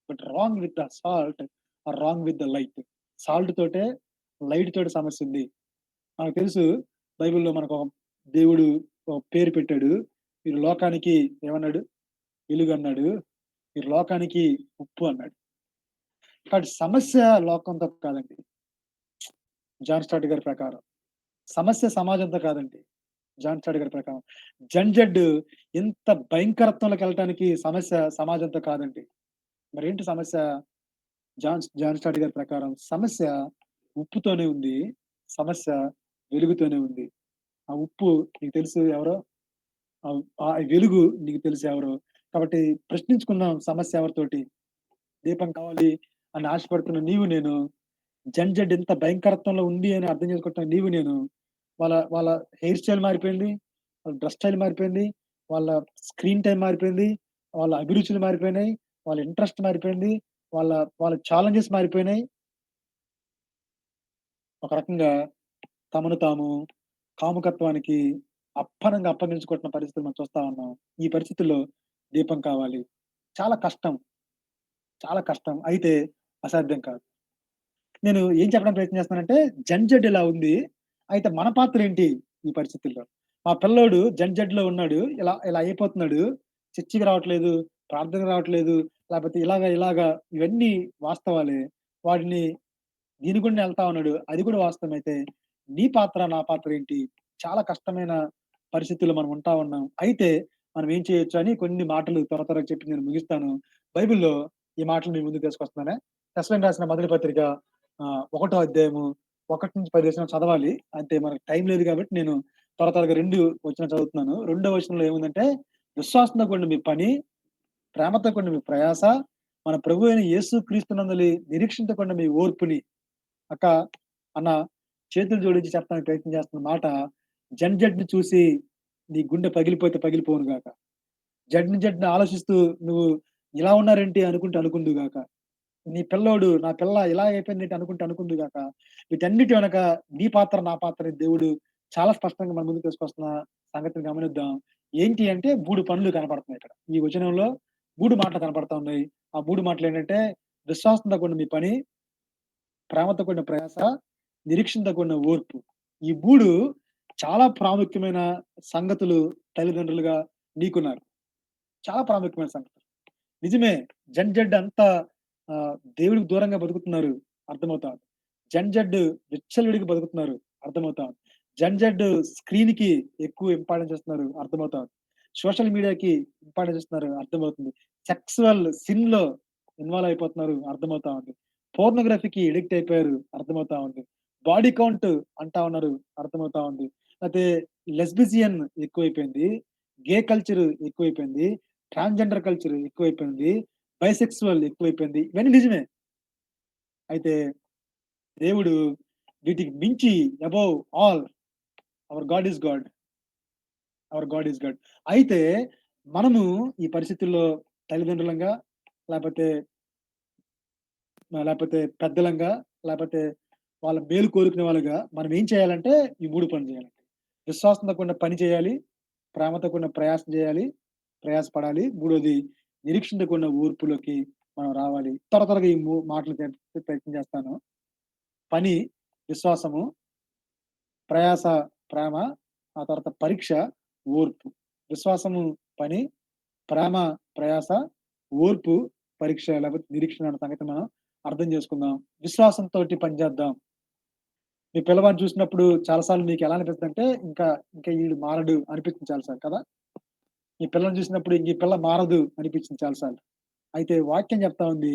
But wrong with the salt or wrong with the light. Salt తోటే, లైట్ తోటి సమస్యుంది. మనకు తెలుసు బైబిల్‌లో మనకొక దేవుడు ఒక పేరు పెట్టాడు. మీరు లోకానికి ఏమన్నాడు? వెలుగన్నాడు. మీరు లోకానికి ఉప్పు అన్నాడు. కాబట్టి సమస్య లోకంతో కాదండి. జాన్ స్టార్ట్ గారి ప్రకారం. సమస్య సమాజంతో కాదండి. జాన్ స్టార్ట్ గారి ప్రకారం. జెడ్ ఇంత భయంకరత్వంలోకెళ్ళటానికి సమస్య సమాజంతో కాదండి. మరేంటి సమస్య? జాన్ స్టార్ట్ గారి ప్రకారం సమస్య ఉప్పుతోనే ఉంది. సమస్య వెలుగుతోనే ఉంది. ఆ ఉప్పు నీకు తెలుసు ఎవరో? ఆ వెలుగు నీకు తెలుసు ఎవరో? కాబట్టి ప్రశ్నించుకుందాం సమస్య ఎవరితోటి. దీపం కావాలి అని ఆశపడుతున్న నీవు నేను, జడ్జ్ ఇంత భయంకరత్వంలో ఉంది అని అర్థం చేసుకుంటున్న నీవు నేను, వాళ్ళ హెయిర్ స్టైల్ మారిపోయింది. వాళ్ళ డ్రెస్ స్టైల్ మారిపోయింది. వాళ్ళ స్క్రీన్ టైమ్ మారిపోయింది. వాళ్ళ అభిరుచులు మారిపోయినాయి. వాళ్ళ ఇంట్రెస్ట్ మారిపోయింది. వాళ్ళ వాళ్ళ ఛాలెంజెస్ మారిపోయినాయి. ఒక రకంగా తమను తాము కాముకత్వానికి అప్పనంగా అప్పగించుకుంటున్న పరిస్థితులు మనం చూస్తా ఉన్నాం. ఈ పరిస్థితుల్లో దీపం కావాలి. చాలా కష్టం. చాలా కష్టం. అయితే అసాధ్యం కాదు. నేను ఏం చెప్పడానికి ప్రయత్నం చేస్తున్నానంటే, జంజడ్ ఇలా ఉంది. అయితే మన పాత్ర ఏంటి ఈ పరిస్థితుల్లో? మా పిల్లోడు జంజడ్‌లో ఉన్నాడు. ఇలా ఇలా అయిపోతున్నాడు. చర్చికి రావట్లేదు, ప్రార్థనకు రావట్లేదు, లేపోతే ఇలాగా ఇవన్నీ వాస్తవాలే. వాడిని దీని గుండా ఎళ్తా ఉన్నాడు. అది కూడా వాస్తవమైతే, నీ పాత్ర, నా పాత్ర ఏంటి? చాలా కష్టమైన పరిస్థితుల్లో మనం ఉంటా ఉన్నాం. అయితే మనం ఏం చేయొచ్చు అని కొన్ని మాటలు త్వరగా చెప్పి నేను ముగిస్తాను. బైబిల్‌లో ఈ మాటలు మీ ముందుకు తీసుకొస్తున్నానే. తెస్సలోనికీయులకు రాసిన మొదటి పత్రిక ఒకటో అధ్యాయము 1-10 వచనాలు చదవాలి. అంటే మనకు టైం లేదు కాబట్టి నేను త్వరగా 2 వచనాలు చదువుతున్నాను. రెండో వచనంలో ఏముందంటే, విశ్వాసంతో కూడిన మీ పని, ప్రేమతో కూడిన మీ ప్రయాస, మన ప్రభు అయిన యేసు క్రీస్తునందలి నిరీక్షణతో కూడిన మీ ఓర్పుని అక్క, అన్న చేతులు జోడించి చెప్పడానికి ప్రయత్నం చేస్తున్న మాట, జడ్ని చూసి నీ గుండె పగిలిపోతే పగిలిపోవును గాక. జడ్ని ఆలోచిస్తూ నువ్వు ఇలా ఉన్నారేంటి అనుకుంటే అనుకుందువు గాక. నీ పిల్లోడు, నా పిల్ల ఇలా అయిపోయిందేంటి అనుకుంటే అనుకుందువు గాక. వీటన్నిటి వెనక నీ పాత్ర, నా పాత్ర దేవుడు చాలా స్పష్టంగా మన ముందుకు తీసుకొస్తున్న సంగతిని గమనిద్దాం. ఏంటి అంటే 3 పనులు కనపడుతున్నాయి ఇక్కడ. ఈ వచనంలో 3 మాటలు కనపడతా ఉన్నాయి. ఆ 3 మాటలేంటంటే, విశ్వాసంతో కూడిన మీ పని, ప్రేమతో కూడిన ప్రయాస, నిరీక్షణతో కూడిన ఓర్పు. ఈ 3 చాలా ప్రాముఖ్యమైన సంగతులు తల్లిదండ్రులుగా నీకున్నారు. చాలా ప్రాముఖ్యమైన సంగతులు. నిజమే. జడ్ అంతా దేవుడికి దూరంగా బతుకుతున్నారు అర్థమవుతా ఉంది. జడ్ విచ్చలవిడిగా బతుకుతున్నారు అర్థమవుతా ఉంది. జడ్ స్క్రీన్‌కి ఎక్కువ ఇంపార్టెన్స్ ఇస్తున్నారు అర్థమవుతా ఉంది. సోషల్ మీడియాకి ఇంపార్టెన్స్ ఇస్తున్నారు అర్థమవుతుంది. సెక్సువల్ సిన్‌లో ఇన్వాల్వ్ అయిపోతున్నారు అర్థమవుతా ఉంది. పోర్నోగ్రఫీకి అడిక్ట్ అయిపోయారు అర్థమవుతా ఉంది. బాడీ కౌంట్ అంటా ఉన్నారు అర్థమవుతా ఉంది. అయితే లెస్బియన్ ఎక్కువైపోయింది. గే కల్చర్ ఎక్కువైపోయింది. ట్రాన్స్‌జెండర్ కల్చర్ ఎక్కువైపోయింది. బైసెక్సువల్ ఎక్కువైపోయింది. ఇవన్నీ నిజమే. అయితే దేవుడు వీటికి మించి above all our God is God. Hour God is God. అయితే మనము ఈ పరిస్థితుల్లో తల్లిదండ్రులంగా, లేపోతే లేపోతే పెద్దలంగా, లేపోతే వాళ్ళ మేలు కోరుకునే వాళ్ళుగా మనం ఏం చేయాలంటే ఈ 3 పనులు చేయాలండి. విశ్వాసంతో కూడిన పని చేయాలి. ప్రేమతో కూడిన ప్రయాసం చేయాలి. ప్రయాసపడాలి. మూడోది నిరీక్షణతో కూడిన ఓర్పులోకి మనం రావాలి. త్వరగా ఈ మాటలు చెప్పే ప్రయత్నం చేస్తాను. పని, విశ్వాసము, ప్రయాస, ప్రేమ, ఆ తర్వాత పరీక్ష, ఓర్పు. విశ్వాసము, పని, ప్రేమ, ప్రయాస, ఓర్పు, పరీక్ష లేకపోతే నిరీక్షణ అన్న సంగతి మనం అర్థం చేసుకుందాం. విశ్వాసంతోటి పని చేద్దాం. మీ పిల్లవాడిని చూసినప్పుడు చాలా సార్లు మీకెలా అనిపిస్తదంటే, ఇంకా ఈడు మారడు అనిపించింది చాలా సార్లు కదా! ఈ పిల్లని చూసినప్పుడు ఇంక ఈ పిల్ల మారదు అనిపించింది చాలా సార్లు. అయితే వాక్యం చెప్తా ఉంది,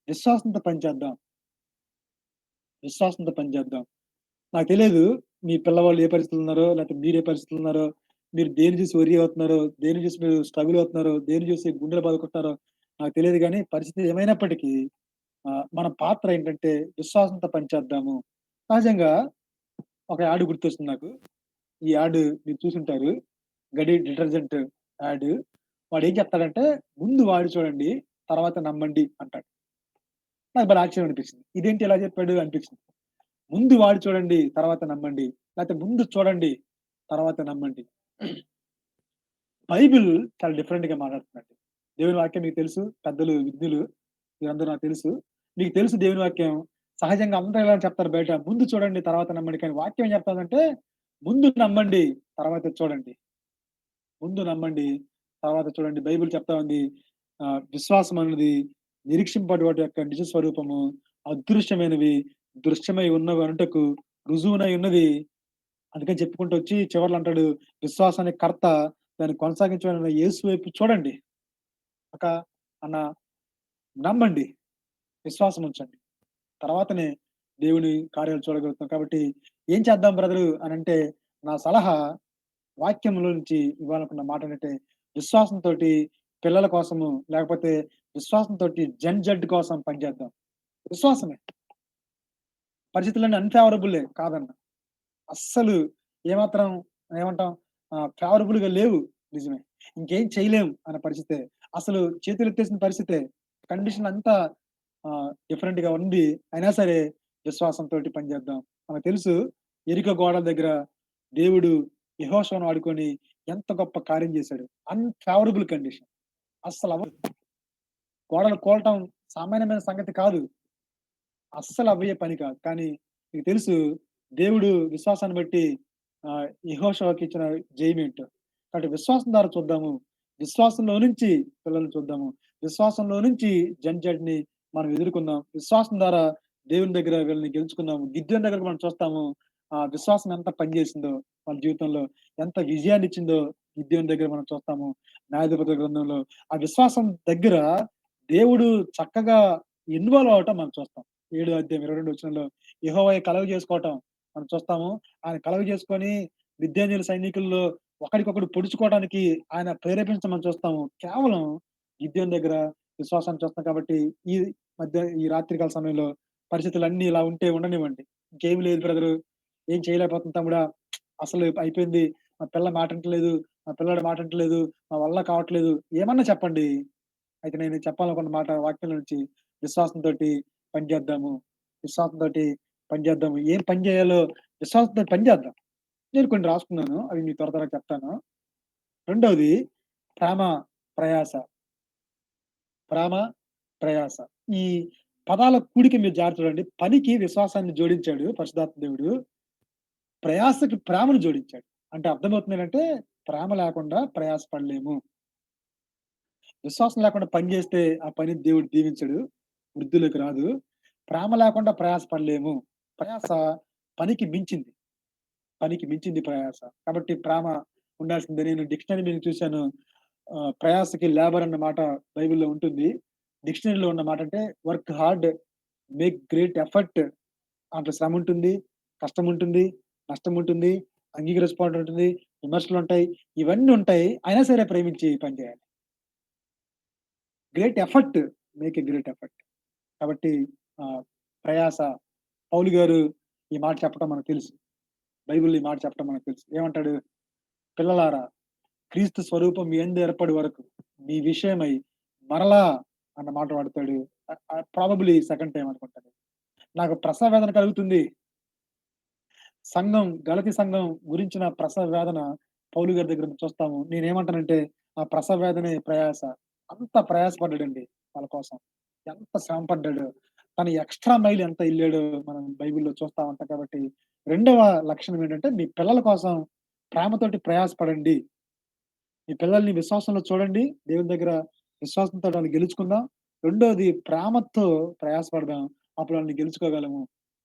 విశ్వాసంతో పని చేద్దాం. విశ్వాసంతో పని చేద్దాం. నాకు తెలియదు మీ పిల్లవాళ్ళు ఏ పరిస్థితిలో ఉన్నారో, లేకపోతే మీరు ఏ పరిస్థితిలో ఉన్నారో, మీరు దేన్ని చూసి వరీ అవుతున్నారో, దేన్ని చూసి మీరు స్ట్రగుల్ అవుతున్నారో, దేన్ని చూసి గుండెలు బాదుకుంటున్నారో నాకు తెలియదు గానీ, పరిస్థితి ఏమైనప్పటికీ మన పాత్ర ఏంటంటే విశ్వాసంతో పని చేద్దాము. సహజంగా ఒక యాడ్ గుర్తొస్తుంది నాకు. ఈ యాడ్ మీరు చూసుంటారు. గడి డిటర్జెంట్ యాడ్. వాడేం చెప్తాడంటే, "ముందు వాడి చూడండి, తర్వాత నమ్మండి" అంటాడు. నాకు భలే ఆశ్చర్యం అనిపించింది. ఇదేంటి ఇలా చెప్పాడు అనిపించింది. ముందు వాడి చూడండి, తర్వాత నమ్మండి. లేతే ముందు చూడండి, తర్వాత నమ్మండి. బైబిల్ చాలా డిఫరెంట్‌గా మాట్లాడుతుందండి. దేవుని వాక్యం మీకు తెలుసు. పెద్దలు, విజ్ఞులు మీరందరూ నాకు తెలుసు. మీకు తెలుసు దేవుని వాక్యం. సహజంగా అందరూ ఇలా చెప్తారు బయట. ముందు చూడండి, తర్వాత నమ్మండి. కానీ వాక్యం ఏం చెప్తాదంటే, ముందు నమ్మండి, తర్వాత చూడండి. ముందు నమ్మండి, తర్వాత చూడండి. బైబిల్ చెప్తా ఉంది. విశ్వాసం అన్నది నిరీక్షింపబడు వాటి యొక్క నిజ స్వరూపము. అదృశ్యమైనవి దృశ్యమై ఉన్నవి అనుటకు రుజువునై ఉన్నది. అందుకని చెప్పుకుంటూ వచ్చి చివర్లో అంటాడు, విశ్వాసానికి కర్త, దాన్ని కొనసాగించమైన యేసు వైపు చూడండి. ఒక అన్న నమ్మండి, విశ్వాసం ఉంచండి. తర్వాతనే దేవుని కార్యాలు చూడగలుగుతాం. కాబట్టి ఏం చేద్దాం బ్రదరు అనంటే, నా సలహా వాక్యంలో నుంచి ఇవ్వాలనుకున్న మాటేంటంటే, విశ్వాసంతోటి పిల్లల కోసము, లేకపోతే విశ్వాసంతోటి జడ్ కోసం పనిచేద్దాం. విశ్వాసమే. పరిస్థితులన్నీ అన్‌ఫేవరబులే కాదనను. అస్సలు ఏమాత్రం ఏమంటాం ఫేవరబుల్‌గా లేవు. నిజమే. ఇంకేం చేయలేం అన్న పరిస్థితే. అసలు చేతులెత్తేసిన పరిస్థితే. కండిషన్ అంతా డిఫరెంట్‌గా ఉంది. అయినా సరే విశ్వాసంతోటి పనిచేద్దాం. మనకు తెలుసు యెరికో గోడల దగ్గర దేవుడు యెహోషువను వాడుకొని ఎంత గొప్ప కార్యం చేశాడు. Unfavourable condition. అస్సలవ్వదు. గోడలు కూలటం సామాన్యమైన సంగతి కాదు. అస్సలవ్వయ్యే పని కాదు. కానీ మీకు తెలుసు దేవుడు విశ్వాసాన్ని బట్టి యెహోషువకిచ్చిన జయమేంటో. కాబట్టి విశ్వాసం ద్వారా చూద్దాము. విశ్వాసంలో నుంచి పిల్లల్ని చూద్దాము. విశ్వాసంలో నుంచి జడ్‌ని మనం ఎదుర్కొందాం. విశ్వాసం ద్వారా దేవుని దగ్గర వీళ్ళని గెలుచుకుందాము. గిద్యోను దగ్గర మనం చూస్తాము. విశ్వాసం ఎంత పనిచేసిందో వాళ్ళ జీవితంలో, ఎంత విజయాన్నిచ్చిందో గిద్యోను దగ్గర మనం చూస్తాము. న్యాయాధిపతుల గ్రంథంలో. ఆ విశ్వాసం దగ్గర దేవుడు చక్కగా ఇన్వాల్వ్ అవ్వటం మనం చూస్తాం. 7 అధ్యాయం 22 వచనంలో యెహోవా కలుగజేసుకోవటం మనం చూస్తాము. ఆయన కలుగజేసుకొని మిద్యానీయుల సైనికుల్లో ఒకడికొకడు పొడుచుకోవడానికి ఆయన ప్రేరేపించడం మనం చూస్తాము. కేవలం గిద్యోను దగ్గర విశ్వాసాన్ని చూస్తాం కాబట్టి, ఈ ఈ రాత్రికాల సమయంలో పరిస్థితులన్నీ ఇలా ఉంటే ఉండనివ్వండి. ఇంకేమి లేదు బ్రదరు. ఏం చేయలేకపోతున్నాం తమ్ముడా. అసలు అయిపోయింది. మా పిల్ల మాటింటలేదు. మా పిల్లాడు మాటింటలేదు. మా వల్ల కావట్లేదు. ఏమన్నా చెప్పండి. అయితే నేను చెప్పాలనుకున్న మాట వాక్యంలో నుంచి విశ్వాసంతోటి పని చేద్దాము. విశ్వాసంతోటి పని చేద్దాము. ఏం పని చేయాలో విశ్వాసంతోటి పని చేద్దాం. నేను కొన్ని రాసుకున్నాను. అవి మీకు త్వర త్వరగా చెప్తాను. రెండోది ప్రేమ, ప్రయాస. ప్రేమ, ప్రయాస. ఈ పదాల కూడిక మీరు జాగ్రత్త చూడండి. పనికి విశ్వాసాన్ని జోడించాడు పరిశుద్ధాత్మ దేవుడు. ప్రయాసకి ప్రేమను జోడించాడు. అంటే అర్థమవుతుందేంటంటే ప్రేమ లేకుండా ప్రయాస పడలేము. విశ్వాసం లేకుండా పని జేస్తే ఆ పనిని దేవుడు దీవించడు. వృద్ధిలోకి రాదు. ప్రేమ లేకుండా ప్రయాస పడలేము. ప్రయాస పనికి మించింది. పనికి మించింది ప్రయాస. కాబట్టి ప్రేమ ఉండాల్సిందే. నేను డిక్షనరీ మీద చూసాను. ప్రయాసకి లేబర్ అన్న మాట బైబిల్‌లో ఉంటుంది. డిక్షనరీలో ఉన్న మాట అంటే work hard, make great effort. దాంట్లో శ్రముంటుంది, కష్టముంటుంది, నష్టముంటుంది, అంగీకరించకపోవడం ఉంటుంది, విమర్శలుంటాయి. ఇవన్నీ ఉంటాయి. అయినా సరే ప్రేమించి పని చేయాలి. Great effort. Make a great effort. కాబట్టి ఆహ్, ప్రయాస పౌలు గారు ఈ మాట చెప్పడం మనకు తెలుసు. బైబిల్‌లో ఈ మాట చెప్పడం మనకు తెలుసు. ఏమంటాడు? పిల్లలారా క్రీస్తు స్వరూపం మీ యందు ఏర్పడు వరకు మీ విషయమై మరలా అన్న మాట వాడతాడు. ప్రాబబ్లీ సెకండ్ టైమ్ అనుకుంటాను. నాకు ప్రసవ వేదన కలుగుతుంది. గలతీ సంఘం గురించిన ప్రసవ వేదన పౌలు గారి దగ్గర చూస్తాము. నేనేమంటానంటే, ఆ ప్రసవ వేదనే ప్రయాస. అంత ప్రయాస పడ్డాడండి వాళ్ళ కోసం. ఎంత శ్రమ పడ్డాడో. తను ఎక్స్‌ట్రా మైల్ ఎంత ఎళ్ళాడో మనం బైబిల్‌లో చూస్తా ఉంటాం కాబట్టి, రెండవ లక్షణం ఏంటంటే, మీ పిల్లల కోసం ప్రేమతోటి ప్రయాస పడండి. మీ పిల్లల్ని విశ్వాసంలో చూడండి. దేవుని దగ్గర విశ్వాసంతో వాళ్ళని గెలుచుకుందాం. రెండోది ప్రేమతో ప్రయాసపడదాం. అప్పుడు వాళ్ళని గెలుచుకోగలము.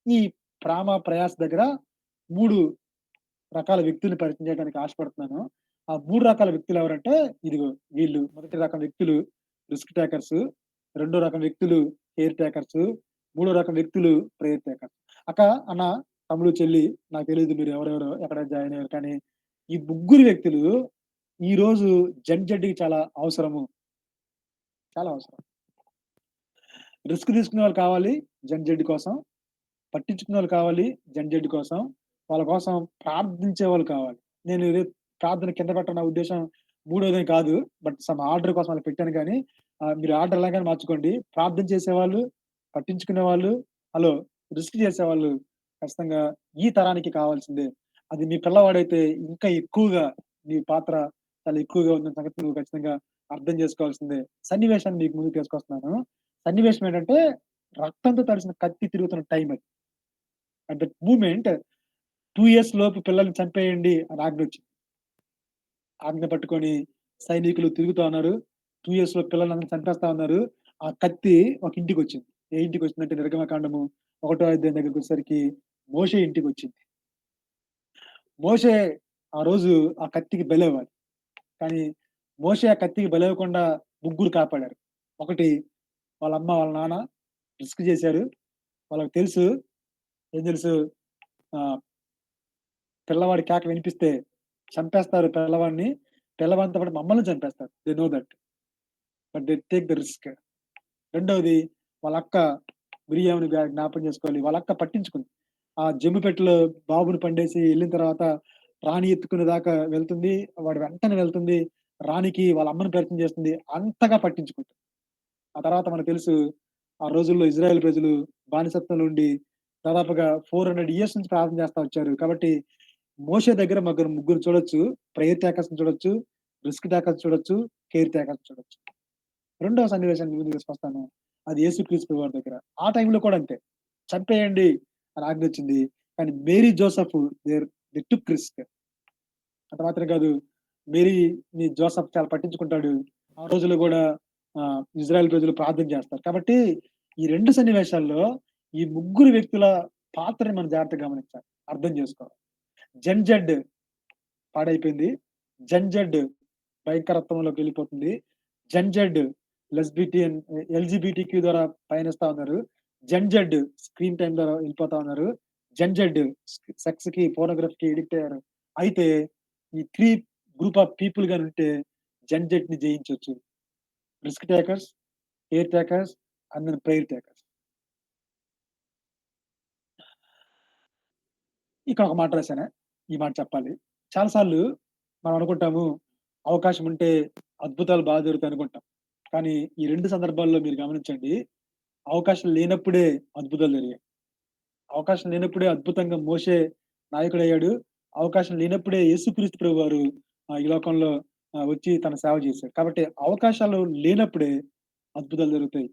ఈ ప్రేమ, ప్రయాస దగ్గర 3 రకాల వ్యక్తుల్ని పరిచయం చేయడానికి ఆశపడుతున్నాను. ఆ 3 రకాల వ్యక్తులెవరంటే, ఇదిగో వీళ్ళు. మొదటి రకం వ్యక్తులు రిస్క్ టేకర్స్. రెండో రకం వ్యక్తులు కేర్ టేకర్స్. మూడో రకం వ్యక్తులు ప్రేయర్ టేకర్స్. అక్క, అన్న, తమ్ముడు, చెల్లి నాకు తెలీదు మీరు ఎవరెవరో, ఎక్కడ జాయిన్ అయ్యారో కానీ, ఈ ముగ్గురు వ్యక్తులు ఈరోజు జడ్‌కి చాలా అవసరము. చాలా అవసరం. రిస్క్ తీసుకునేవాళ్ళు కావాలి జడ్ కోసం. పట్టించుకునేవాళ్ళు కావాలి జడ్ కోసం. వాళ్ళ కోసం ప్రార్థించేవాళ్ళు కావాలి. నేను ఇది ప్రార్థన కింద పెట్టడం నా ఉద్దేశ్యం మూడోదని కాదు. బట్ సమ్ ఆర్డర్ కోసం అలా పెట్టాను గానీ, మీరు ఆర్డర్ ఎలాగైనా మార్చుకోండి. ప్రార్థన చేసేవాళ్ళు, పట్టించుకునేవాళ్ళు, హలో రిస్క్ చేసేవాళ్ళు ఖచ్చితంగా ఈ తరానికి కావాల్సిందే. అది మీ పిల్లవాడైతే ఇంకా ఎక్కువగా నీ పాత్ర చాలా ఎక్కువగా ఉందన్న సంగతి నువ్వు ఖచ్చితంగా అర్థం చేసుకోవాల్సిందే. సన్నివేశాన్ని మీకు ముందుకు తీసుకొస్తున్నాను. సన్నివేశం ఏంటంటే, రక్తంతో తడిసిన కత్తి తిరుగుతున్న టైం అది. అట్ దట్ మూమెంట్ 2 ఇయర్స్ లోపు పిల్లల్ని చంపేయండి అని ఆజ్ఞొచ్చింది. ఆజ్ఞ పట్టుకొని సైనికులు తిరుగుతా ఉన్నారు. 2 ఇయర్స్‌లో పిల్లలందరిని చంపేస్తా ఉన్నారు. ఆ కత్తి ఒక ఇంటికొచ్చింది. ఏ ఇంటికొచ్చిందంటే నిర్గమకాండము ఒకటో అధ్యాయం దగ్గరికొచ్చేసరికి మోషే ఇంటికొచ్చింది. మోషే ఆ రోజు ఆ కత్తికి బలవ్వాలి. కానీ మోషే ఆ కత్తికి బలవ్వకుండా ముగ్గురు కాపాడారు. ఒకటి వాళ్ళ అమ్మ, వాళ్ళ నాన్న రిస్క్ చేశారు. వాళ్ళకి తెలుసు. ఏం తెలుసు? ఆహ్, పిల్లవాడి కేక వినిపిస్తే చంపేస్తారు పిల్లవాడిని. పిల్లవాడితో పాటు మమ్మల్ని చంపేస్తారు. They know that. But they take the risk. రెండోది వాళ్ళక్క బిరియాని జ్ఞాపకం చేసుకోవాలి. వాళ్ళక్క పట్టించుకుంది. ఆ జమ్మి పెట్టెలో బాబుని పండేసి ఎళ్ళిన తర్వాత రాణి ఎత్తుకునే దాకా వెళ్తుంది. వాడు వెంటనే వెళ్తుంది. రాణికి వాళ్ళ అమ్మని పరిచయం చేస్తుంది. అంతగా పట్టించుకుంటుంది. ఆ తర్వాత మనకు తెలుసు ఆ రోజుల్లో ఇజ్రాయెల్ ప్రజలు బానిసత్వంలో ఉండి దాదాపుగా 400 ఇయర్స్ నుంచి ప్రార్థన చేస్తా వచ్చారు. కాబట్టి మోషే దగ్గర ముగ్గురు చూడొచ్చు. ప్రేయర్ టేకర్స్‌ని చూడొచ్చు. రిస్క్ టేకర్స్ చూడొచ్చు. కేర్ టేకర్స్ చూడొచ్చు. రెండవ సన్నివేశాన్ని ముందుకు తీసుకొస్తాను. అది యేసుక్రీస్తు ప్రభువారి దగ్గర. ఆ టైంలో కూడా అంతే. చంపేయండి అని ఆజ్ఞొచ్చింది. కానీ Mary, Joseph they took risk. అంత మాత్రం కాదు. మేరీని జోసెఫ్ చాలా పట్టించుకుంటాడు. ఆ రోజుల్లో గూడా ఇజ్రాయెల్ ప్రజలు ప్రార్థన చేస్తారు. కాబట్టి ఈ 2 సన్నివేశాల్లో ఈ ముగ్గురు వ్యక్తుల పాత్రని మనం జాగ్రత్తగా గమనించాలి. అర్థం జేసుకోవాలి. జెడ్ పాడైపోయింది. జెడ్ భయంకరత్వంలోకెళ్ళిపోతుంది. జెడ్ లెస్బిటియన్ ఎల్‌జిబిటిక్యూ ద్వారా పయనిస్తా ఉన్నారు. జెడ్ స్క్రీన్ టైమ్ ద్వారా ఎళ్ళిపోతా ఉన్నారు. జెడ్ సెక్స్‌కి, పోర్నోగ్రఫీకి అడిక్ట్ అయ్యారు. అయితే ఈ 3 గ్రూప్ ఆఫ్ పీపుల్ గానుంటే జెడ్‌ని జయించొచ్చు. Risk takers, care takers and then prayer takers. ఇక్కడ ఒక మాట రాసానే. ఈ మాట చెప్పాలి. చాలా సార్లు మనం అనుకుంటాము, అవకాశం ఉంటే అద్భుతాలు జరుగుతాయి అనుకుంటాం. కానీ ఈ 2 సందర్భాల్లో మీరు గమనించండి. అవకాశం లేనప్పుడే అద్భుతాలు జరిగాయి. అవకాశం లేనప్పుడే అద్భుతంగా మోషే నాయకుడయ్యాడు. అవకాశం లేనప్పుడే యేసుక్రీస్తు ప్రభువారు ఈ లోకంలో వచ్చి తన సేవ చేశాడు. కాబట్టి అవకాశాలు లేనప్పుడే అద్భుతాలు జరుగుతాయి.